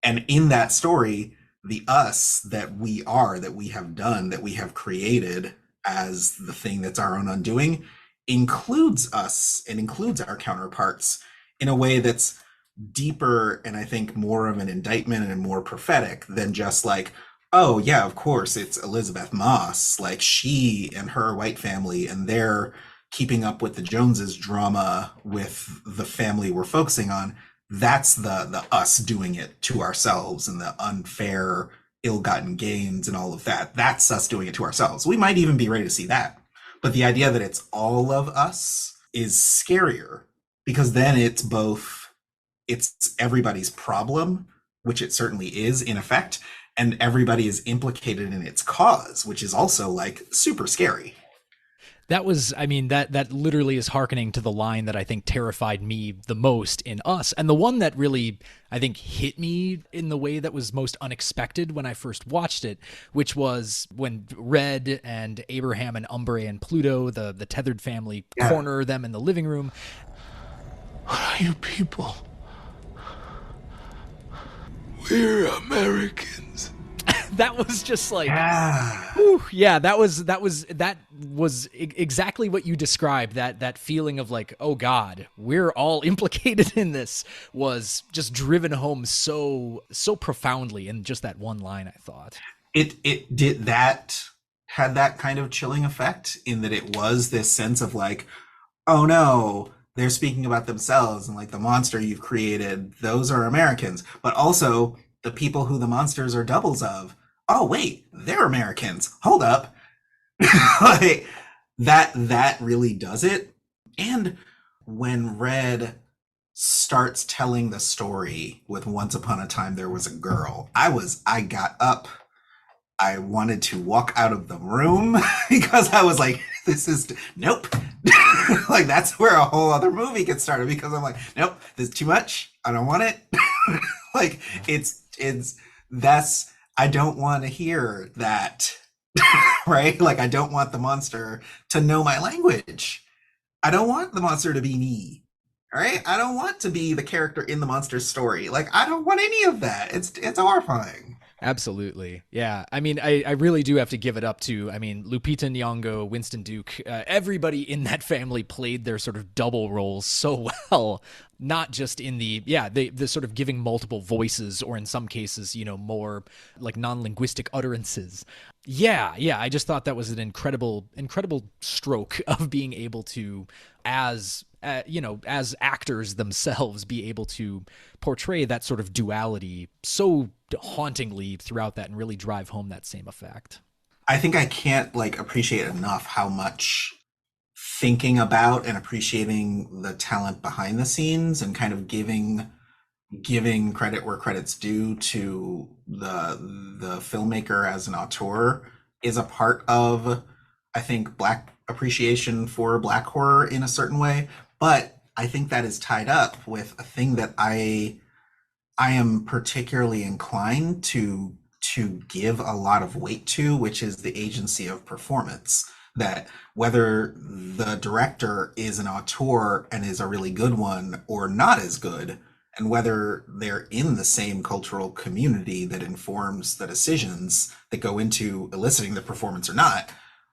And in that story, the us that we are, that we have done, that we have created as the thing that's our own undoing, includes us and includes our counterparts in a way that's deeper, and I think more of an indictment and more prophetic than just like, oh yeah, of course it's Elizabeth Moss, like she and her white family and they're keeping up with the Joneses drama with the family we're focusing on. That's the us doing it to ourselves, and the unfair ill-gotten gains and all of that. That's us doing it to ourselves. We might even be ready to see that. But the idea that it's all of us is scarier, because then it's everybody's problem, which it certainly is in effect, and everybody is implicated in its cause, which is also like super scary. That was, I mean, that literally is hearkening to the line that I think terrified me the most in Us, and the one that really, I think, hit me in the way that was most unexpected when I first watched it, which was when Red and Abraham and Umbre and Pluto, the tethered family, corner them in the living room. What are you people? We're Americans. That was just like, whew, yeah, that was exactly what you described. That feeling of like, oh God, we're all implicated in this, was just driven home so profoundly in just that one line. I thought it did that, had that kind of chilling effect, in that it was this sense of like, oh no, they're speaking about themselves, and like the monster you've created, those are Americans, but also the people who the monsters are doubles of, oh wait, they're Americans, hold up. Like that really does it. And when Red starts telling the story with Once Upon a Time There Was a Girl, I got up, I wanted to walk out of the room because I was like, this is nope. Like that's where a whole other movie gets started, because I'm like, nope, this is too much, I don't want it. Like that's, I don't want to hear that. Right? Like I don't want the monster to know my language. I don't want the monster to be me. Right? I don't want to be the character in the monster's story. Like I don't want any of that. It's horrifying. Absolutely. Yeah. I mean, I really do have to give it up to, I mean, Lupita Nyong'o, Winston Duke, everybody in that family played their sort of double roles so well, not just in the sort of giving multiple voices, or in some cases, you know, more like non-linguistic utterances. Yeah. I just thought that was an incredible stroke of being able to, as actors themselves, be able to portray that sort of duality so hauntingly throughout that, and really drive home that same effect. I think I can't like appreciate enough how much thinking about and appreciating the talent behind the scenes, and kind of giving credit where credit's due to the filmmaker as an auteur is a part of, I think, Black appreciation for Black horror in a certain way. But I think that is tied up with a thing that I am particularly inclined to give a lot of weight to, which is the agency of performance. That whether the director is an auteur and is a really good one or not as good, and whether they're in the same cultural community that informs the decisions that go into eliciting the performance or not,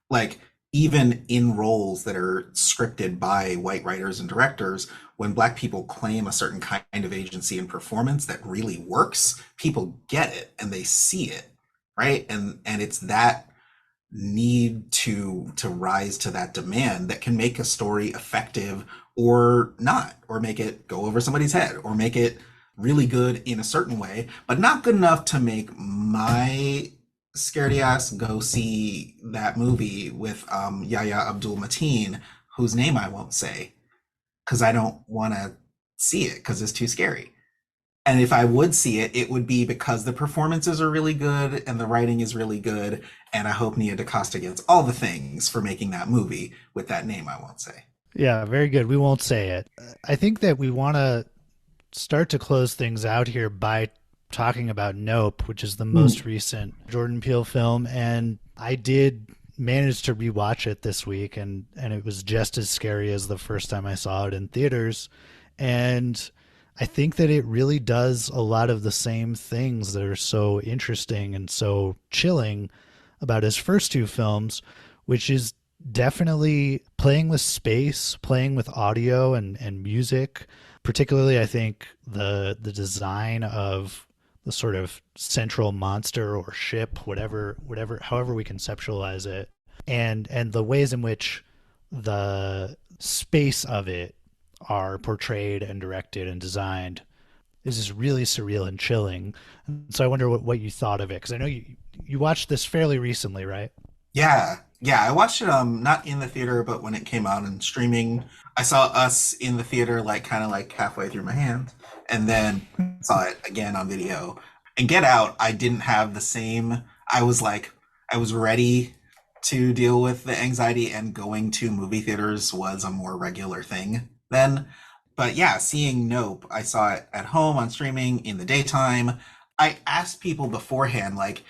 like even in roles that are scripted by white writers and directors, when Black people claim a certain kind of agency and performance that really works, people get it and they see it, right? And it's that need to rise to that demand that can make a story effective or not, or make it go over somebody's head, or make it really good in a certain way, but not good enough to make my scaredy ass go see that movie with Yahya Abdul Mateen, whose name I won't say because I don't want to see it because it's too scary. And if I would see it, it would be because the performances are really good and the writing is really good. And I hope Nia DaCosta gets all the things for making that movie with that name I won't say. Yeah, very good. We won't say it. I think that we want to start to close things out here by talking about Nope, which is the most recent Jordan Peele film. And I did manage to rewatch it this week, and it was just as scary as the first time I saw it in theaters. And I think that it really does a lot of the same things that are so interesting and so chilling about his first two films, which is definitely playing with space, playing with audio and music. Particularly, I think the design of the sort of central monster or ship, whatever, however we conceptualize it, and the ways in which the space of it are portrayed and directed and designed is just really surreal and chilling. And so I wonder what you thought of it, because I know you watched this fairly recently, right? Yeah, I watched it not in the theater, but when it came out and streaming. I saw Us in the theater, like kind of like halfway through my hand, and then saw it again on video. And Get Out, I didn't have the same. I was ready to deal with the anxiety, and going to movie theaters was a more regular thing then. But yeah, seeing Nope, I saw it at home on streaming in the daytime. I asked people beforehand, like,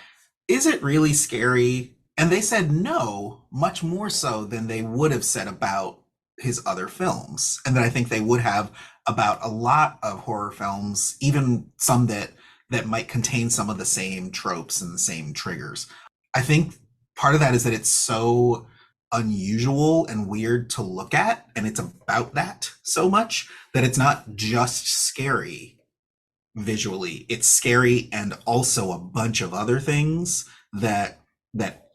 is it really scary? And they said no, much more so than they would have said about his other films. And that I think they would have about a lot of horror films, even some that might contain some of the same tropes and the same triggers. I think part of that is that it's so unusual and weird to look at, and it's about that so much that it's not just scary visually, it's scary and also a bunch of other things that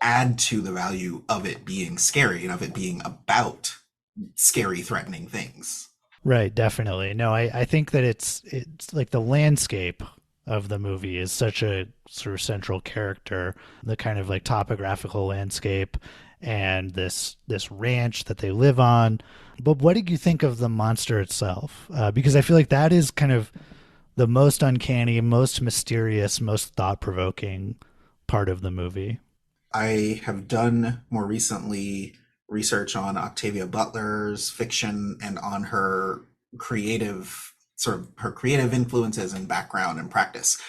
add to the value of it being scary and of it being about scary, threatening things. Right, definitely. No, I think that it's like the landscape of the movie is such a sort of central character, the kind of like topographical landscape and this ranch that they live on. But what did you think of the monster itself? Because I feel like that is kind of the most uncanny, most mysterious, most thought-provoking part of the movie. I have done more recently research on Octavia Butler's fiction and on her creative influences and background and practice.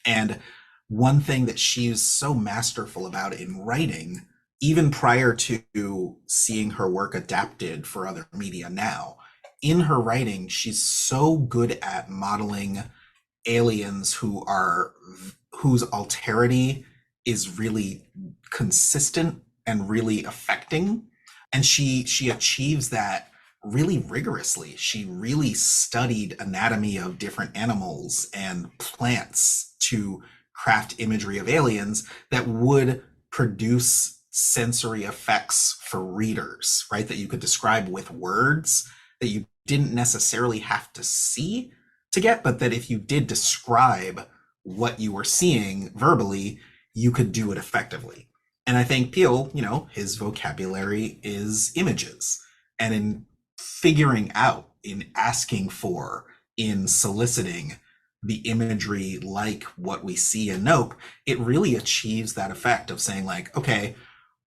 And one thing that she's so masterful about in writing, even prior to seeing her work adapted for other media now, in her writing, she's so good at modeling aliens whose alterity is really consistent and really affecting. And she achieves that really rigorously. She really studied anatomy of different animals and plants to craft imagery of aliens that would produce sensory effects for readers, right? That you could describe with words that you didn't necessarily have to see to get, but that if you did describe what you were seeing verbally, you could do it effectively. And I think Peele, his vocabulary is images. And in figuring out, in asking for, in soliciting the imagery like what we see in Nope, it really achieves that effect of saying like, okay,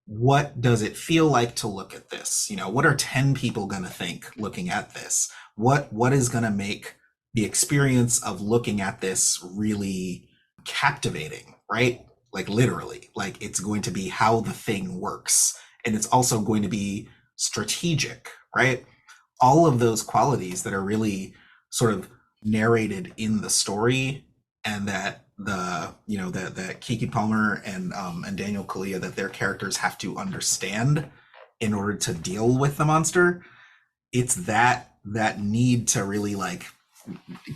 what does it feel like to look at this? What are 10 people going to think looking at this? What is going to make the experience of looking at this really captivating, right? Like literally, like it's going to be how the thing works. And it's also going to be strategic, right? All of those qualities that are really sort of narrated in the story, and that that Keke Palmer and Daniel Kaluuya, that their characters have to understand in order to deal with the monster. It's that need to really like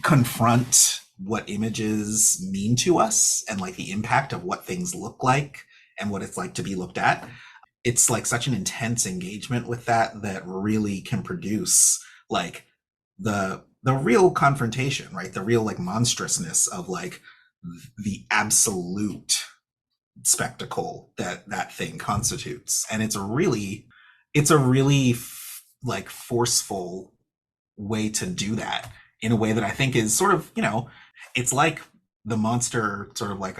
confront what images mean to us and like the impact of what things look like and what it's like to be looked at. It's like such an intense engagement with that that really can produce like the real confrontation, right? The real like monstrousness of like the absolute spectacle that that thing constitutes. And it's a really like forceful way to do that in a way that I think is sort of, you know, it's like the monster, sort of like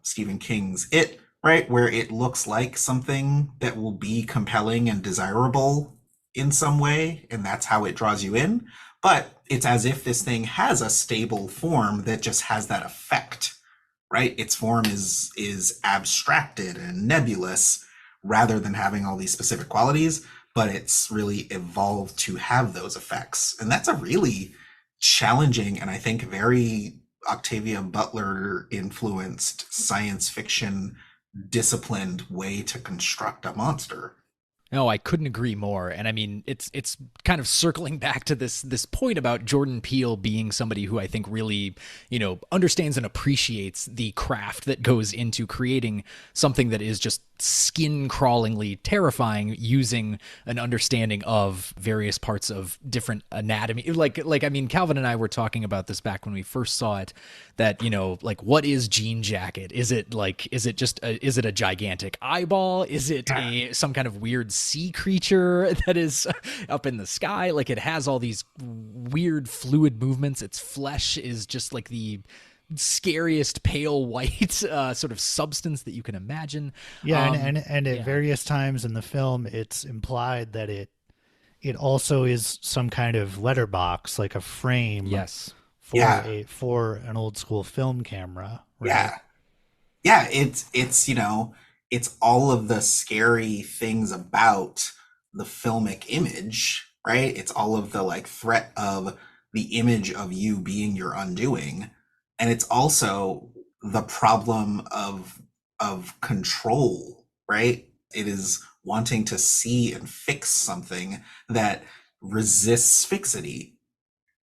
Stephen King's It, right, where it looks like something that will be compelling and desirable in some way, and that's how it draws you in. But it's as if this thing has a stable form that just has that effect, right? Its form is abstracted and nebulous rather than having all these specific qualities, but it's really evolved to have those effects. And that's a really challenging and I think very Octavia Butler influenced science fiction disciplined way to construct a monster. No, I couldn't agree more. And I mean, it's kind of circling back to this point about Jordan Peele being somebody who I think really, you know, understands and appreciates the craft that goes into creating something that is just skin-crawlingly terrifying, using an understanding of various parts of different anatomy. Like I mean, Calvin and I were talking about this back when we first saw it, that, you know, like, what is Jean Jacket? Is it a gigantic eyeball? Is it some kind of weird sea creature that is up in the sky? Like, it has all these weird fluid movements. Its flesh is just like the scariest pale white sort of substance that you can imagine. And at various times in the film, it's implied that it also is some kind of letterbox, like a frame. Yes. For an old school film camera. Right? Yeah. It's you know, it's all of the scary things about the filmic image, right? It's all of the like threat of the image of you being your undoing. And it's also the problem of control, right? It is wanting to see and fix something that resists fixity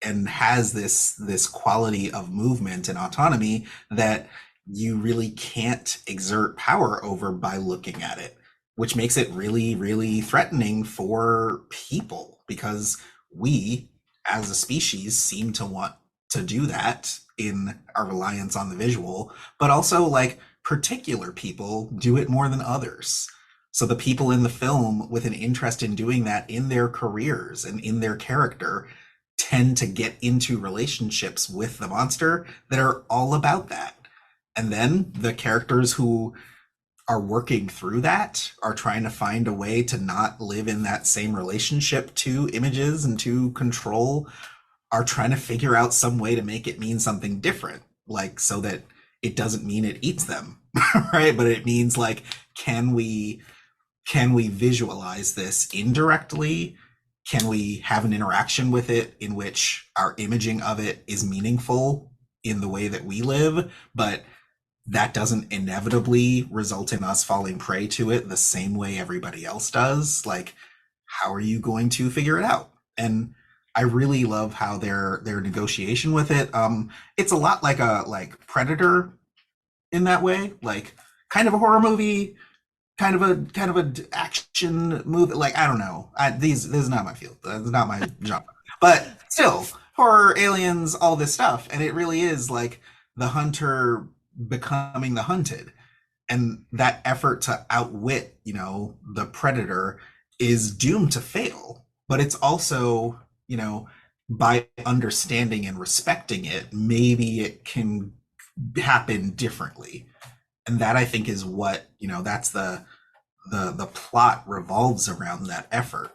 and has this quality of movement and autonomy that you really can't exert power over by looking at it, which makes it really, really threatening for people, because we as a species seem to want to do that in our reliance on the visual, but also like particular people do it more than others. So the people in the film with an interest in doing that in their careers and in their character tend to get into relationships with the monster that are all about that. And then the characters who are working through that are trying to find a way to not live in that same relationship to images and to control, are trying to figure out some way to make it mean something different, like so that it doesn't mean it eats them, right? But it means like, can we visualize this indirectly? Can we have an interaction with it in which our imaging of it is meaningful in the way that we live, but that doesn't inevitably result in us falling prey to it the same way everybody else does? Like, how are you going to figure it out? And I really love how their negotiation with it. It's a lot like Predator in that way, like kind of a horror movie, kind of a action movie. Like, I don't know. This is not my field. It's not my genre. But still, horror, aliens, all this stuff, and it really is like the hunter becoming the hunted, and that effort to outwit, you know, the predator is doomed to fail. But it's also, you know, by understanding and respecting it, maybe it can happen differently. And that, I think, is what, you know, that's the plot revolves around that effort.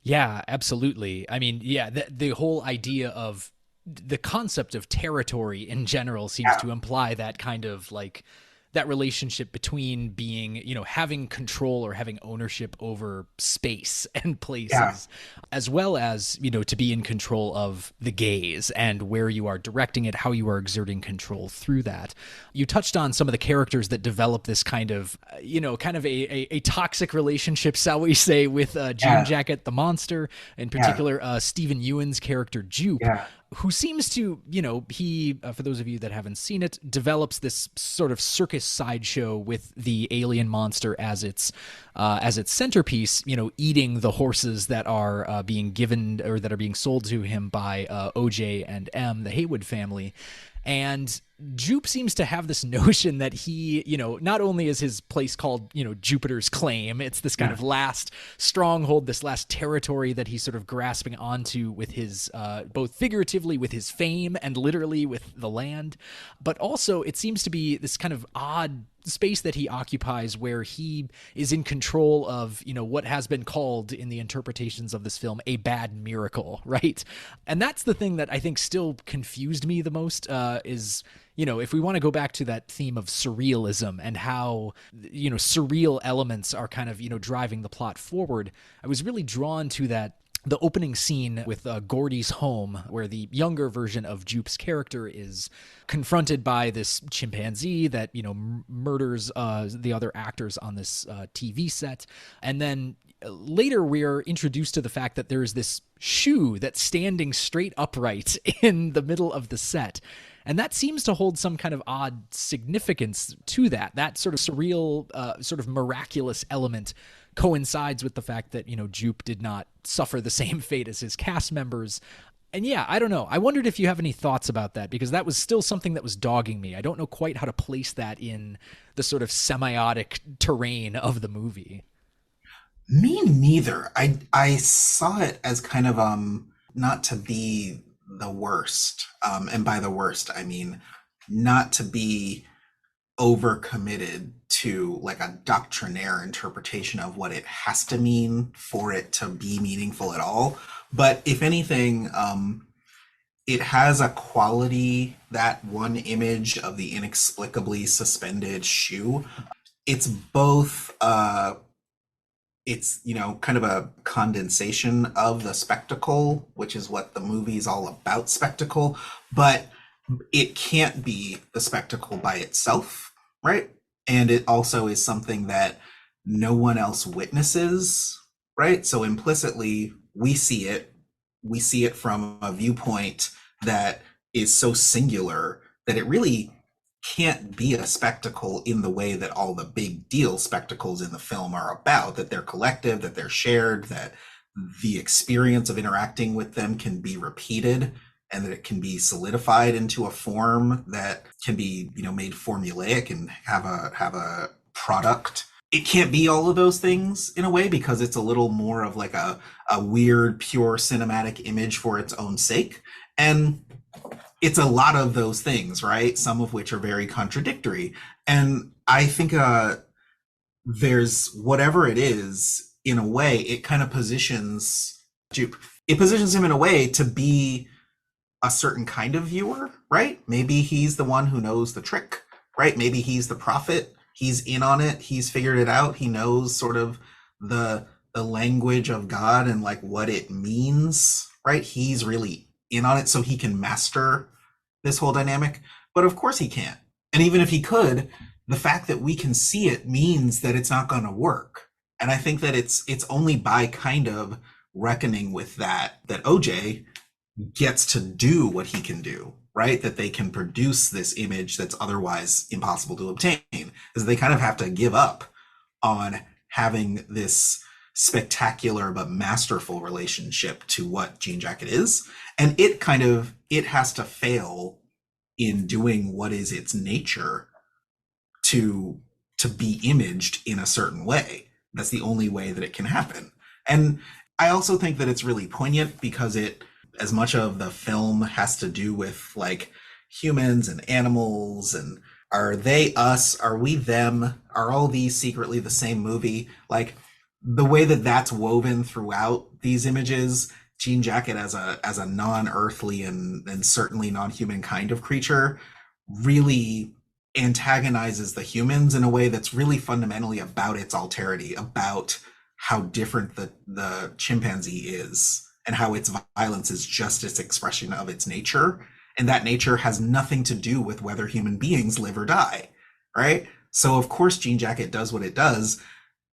Yeah, absolutely. I mean, yeah, the whole idea of the concept of territory in general seems to imply that kind of like that relationship between being, you know, having control or having ownership over space and places, as well as, you know, to be in control of the gaze and where you are directing it, how you are exerting control through that. You touched on some of the characters that develop this kind of, you know, kind of a toxic relationship, shall we say, with Jean Jacket, the monster, in particular, Stephen Ewan's character, Jupe. who seems to, he, for those of you that haven't seen it, develops this sort of circus sideshow with the alien monster as its centerpiece, eating the horses that are being given or that are being sold to him by OJ and M, the Haywood family. And Jupe seems to have this notion that he, not only is his place called, Jupiter's Claim, it's this kind of last stronghold, this last territory that he's sort of grasping onto with his, both figuratively with his fame and literally with the land. But also it seems to be this kind of odd space that he occupies where he is in control of, what has been called in the interpretations of this film a bad miracle, right? And that's the thing that I think still confused me the most, is, if we want to go back to that theme of surrealism and how, surreal elements are kind of, driving the plot forward, I was really drawn to the opening scene with Gordy's home, where the younger version of Jupe's character is confronted by this chimpanzee that, murders the other actors on this TV set. And then later we're introduced to the fact that there's this shoe that's standing straight upright in the middle of the set. And that seems to hold some kind of odd significance to that sort of surreal, sort of miraculous element coincides with the fact that, Jupe did not suffer the same fate as his cast members. And yeah, I don't know. I wondered if you have any thoughts about that, because that was still something that was dogging me. I don't know quite how to place that in the sort of semiotic terrain of the movie. Me neither. I saw it as kind of not to be the worst. And by the worst, I mean not to be overcommitted to like a doctrinaire interpretation of what it has to mean for it to be meaningful at all. But if anything, it has a quality, that one image of the inexplicably suspended shoe. It's both it's kind of a condensation of the spectacle, which is what the movie's all about, spectacle, but it can't be the spectacle by itself, right? And it also is something that no one else witnesses, right? So implicitly we see it from a viewpoint that is so singular that it really can't be a spectacle in the way that all the big deal spectacles in the film are about, that they're collective, that they're shared, that the experience of interacting with them can be repeated, and that it can be solidified into a form that can be, made formulaic and have a product. It can't be all of those things in a way, because it's a little more of like a weird, pure cinematic image for its own sake. And it's a lot of those things, right? Some of which are very contradictory. And I think there's whatever it is, in a way, it kind of positions Jupe. It positions him in a way to be a certain kind of viewer, right? Maybe he's the one who knows the trick, right? Maybe he's the prophet. He's in on it. He's figured it out. He knows sort of the language of God and like what it means, right? He's really in on it, so he can master this whole dynamic. But of course he can't. And even if he could, the fact that we can see it means that it's not going to work. And I think that it's only by kind of reckoning with that OJ gets to do what he can do, right? That they can produce this image that's otherwise impossible to obtain, is they kind of have to give up on having this spectacular but masterful relationship to what Jean Jacket is. And it has to fail in doing what is its nature to be imaged in a certain way. That's the only way that it can happen. And I also think that it's really poignant because as much of the film has to do with like humans and animals and are they us, are we them, are all these secretly the same movie? Like the way that that's woven throughout these images, Jean Jacket as a non-earthly and certainly non-human kind of creature really antagonizes the humans in a way that's really fundamentally about its alterity, about how different the chimpanzee is and how its violence is just its expression of its nature. And that nature has nothing to do with whether human beings live or die, right? So of course Jean Jacket does what it does.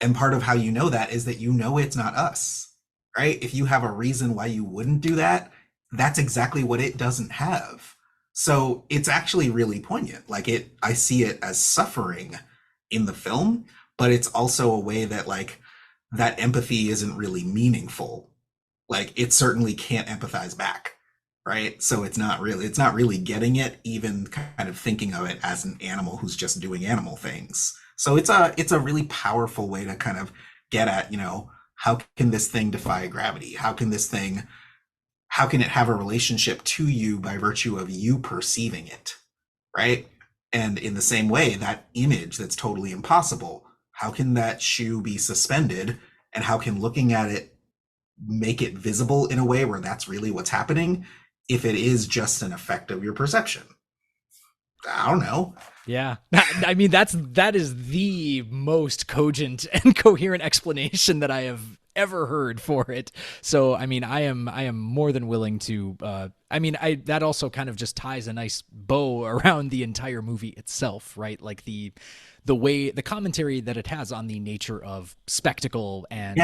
And part of how you know that is that it's not us, right? If you have a reason why you wouldn't do that, that's exactly what it doesn't have. So it's actually really poignant. Like I see it as suffering in the film, but it's also a way that like that empathy isn't really meaningful. Like it certainly can't empathize back, right? So it's not really getting it, even kind of thinking of it as an animal who's just doing animal things. So it's a really powerful way to kind of get at, how can this thing defy gravity? How can it have a relationship to you by virtue of you perceiving it, right? And in the same way, that image that's totally impossible, how can that shoe be suspended, and how can looking at it make it visible in a way where that's really what's happening if it is just an effect of your perception? I don't know. Yeah. I mean, that is the most cogent and coherent explanation that I have ever heard for it. So, I mean, I am more than willing to, that also kind of just ties a nice bow around the entire movie itself, right? Like the way, the commentary that it has on the nature of spectacle and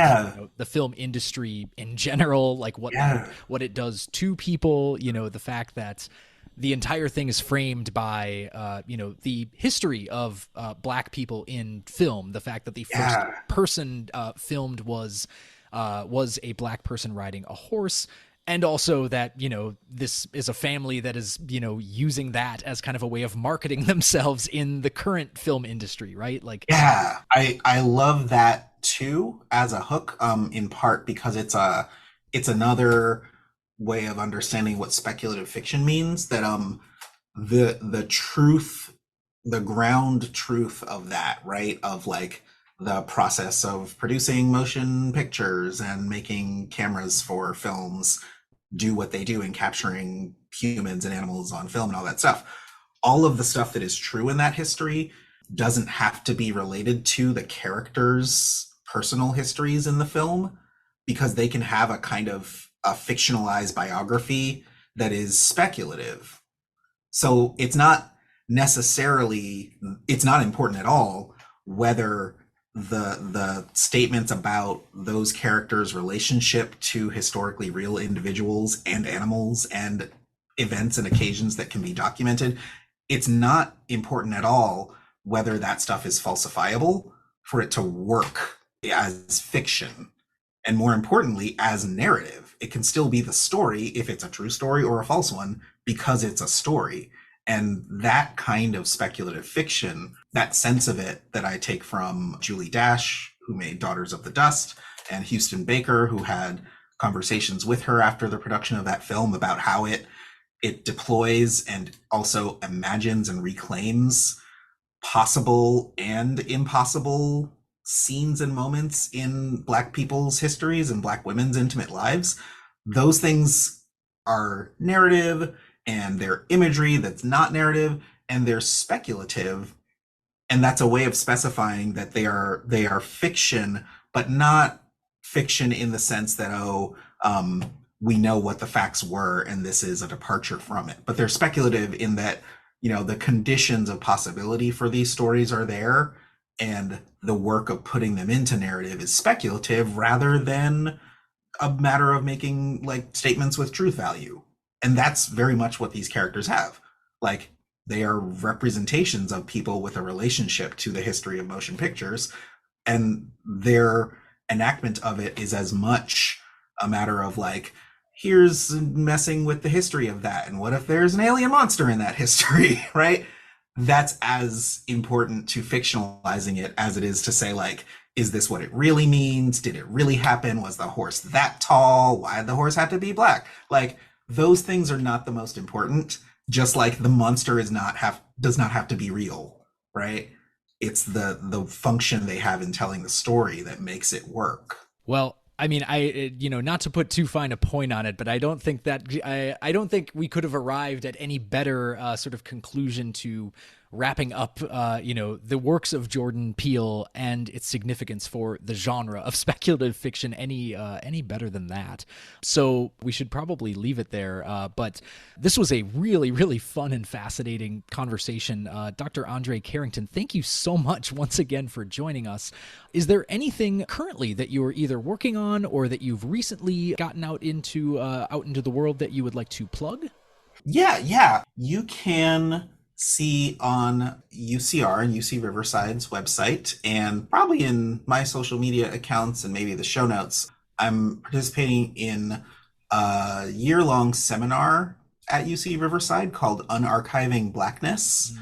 the film industry in general, like what it does to people, the fact that the entire thing is framed by, the history of Black people in film. The fact that the first person filmed was a Black person riding a horse, and also that this is a family that is using that as kind of a way of marketing themselves in the current film industry, right? Like, I love that too as a hook, in part because it's another way of understanding what speculative fiction means, that the truth, the ground truth of that, right, of like the process of producing motion pictures and making cameras for films do what they do in capturing humans and animals on film and all that stuff. All of the stuff that is true in that history doesn't have to be related to the characters' personal histories in the film, because they can have a kind of a fictionalized biography that is speculative. So it's not important at all whether the statements about those characters' relationship to historically real individuals and animals and events and occasions that can be documented, it's not important at all whether that stuff is falsifiable for it to work as fiction. And more importantly, as narrative, it can still be the story if it's a true story or a false one, because it's a story. And that kind of speculative fiction, that sense of it that I take from Julie Dash, who made Daughters of the Dust, and Houston Baker, who had conversations with her after the production of that film about how it deploys and also imagines and reclaims possible and impossible scenes and moments in Black people's histories and Black women's intimate lives. Those things are narrative, and they're imagery that's not narrative, and they're speculative. And that's a way of specifying that they are fiction, but not fiction in the sense that, we know what the facts were and this is a departure from it. But they're speculative in that, the conditions of possibility for these stories are there, and the work of putting them into narrative is speculative rather than a matter of making like statements with truth value. And that's very much what these characters have. Like, they are representations of people with a relationship to the history of motion pictures, and their enactment of it is as much a matter of like, here's messing with the history of that, and what if there's an alien monster in that history, right? That's as important to fictionalizing it as it is to say, like, is this what it really means? Did it really happen? Was the horse that tall? Why did the horse have to be black? Like, those things are not the most important, just like the monster does not have to be real, right? It's the function they have in telling the story that makes it work. Well, I mean, not to put too fine a point on it, but I don't think we could have arrived at any better sort of conclusion to wrapping up, the works of Jordan Peele and its significance for the genre of speculative fiction any better than that. So we should probably leave it there. But this was a really, really fun and fascinating conversation. Dr. André Carrington, thank you so much once again for joining us. Is there anything currently that you're either working on or that you've recently gotten out into the world that you would like to plug? Yeah. You can see on UCR and UC Riverside's website, and probably in my social media accounts and maybe the show notes, I'm participating in a year-long seminar at UC Riverside called Unarchiving Blackness.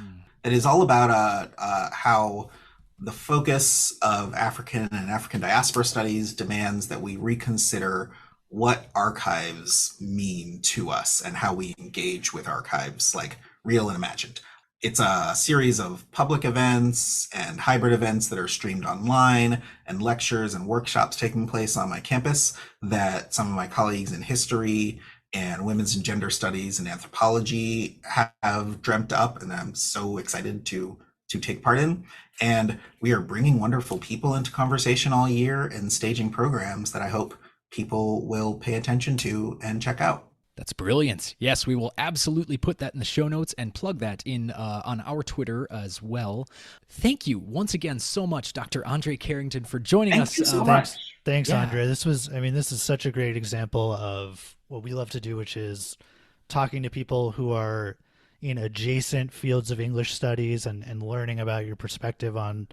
That is all about how the focus of African and African diaspora studies demands that we reconsider what archives mean to us and how we engage with archives, like real and imagined. It's a series of public events and hybrid events that are streamed online, and lectures and workshops taking place on my campus that some of my colleagues in history and women's and gender studies and anthropology have dreamt up, and I'm so excited to take part in. And we are bringing wonderful people into conversation all year and staging programs that I hope people will pay attention to and check out. That's brilliant. Yes, we will absolutely put that in the show notes and plug that in on our Twitter as well. Thank you once again so much, Dr. André Carrington, for joining us. Thank you so much. Thanks, Andre. This is such a great example of what we love to do, which is talking to people who are in adjacent fields of English studies and learning about your perspective on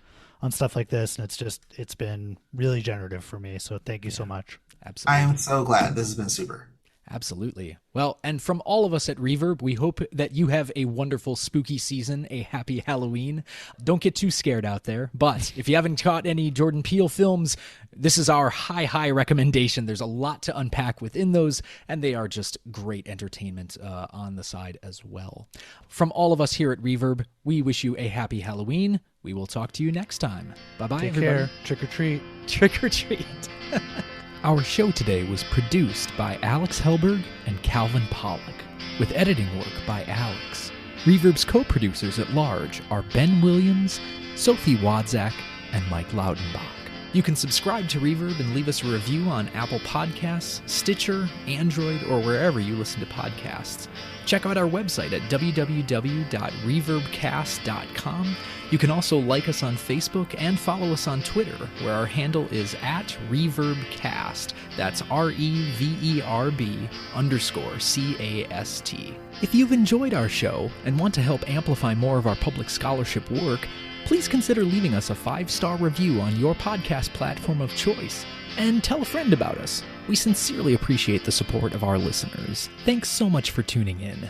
stuff like this. And it's been really generative for me. So thank you so much. Absolutely. I am so glad. This has been super. Absolutely. Well, and from all of us at Reverb, we hope that you have a wonderful spooky season, a happy Halloween. Don't get too scared out there. But if you haven't caught any Jordan Peele films, this is our high recommendation. There's a lot to unpack within those, and they are just great entertainment on the side as well. From all of us here at Reverb, we wish you a happy Halloween. We will talk to you next time. Bye-bye, Take everybody. care. Trick or treat. Trick or treat. Our show today was produced by Alex Helberg and Calvin Pollock, with editing work by Alex. Reverb's co-producers at large are Ben Williams, Sophie Wadzak, and Mike Loudenbach. You can subscribe to Reverb and leave us a review on Apple Podcasts, Stitcher, Android, or wherever you listen to podcasts. Check out our website at www.reverbcast.com. You can also like us on Facebook and follow us on Twitter, where our handle is @ReverbCast. That's REVERB_CAST. If you've enjoyed our show and want to help amplify more of our public scholarship work, please consider leaving us a 5-star review on your podcast platform of choice. And tell a friend about us. We sincerely appreciate the support of our listeners. Thanks so much for tuning in.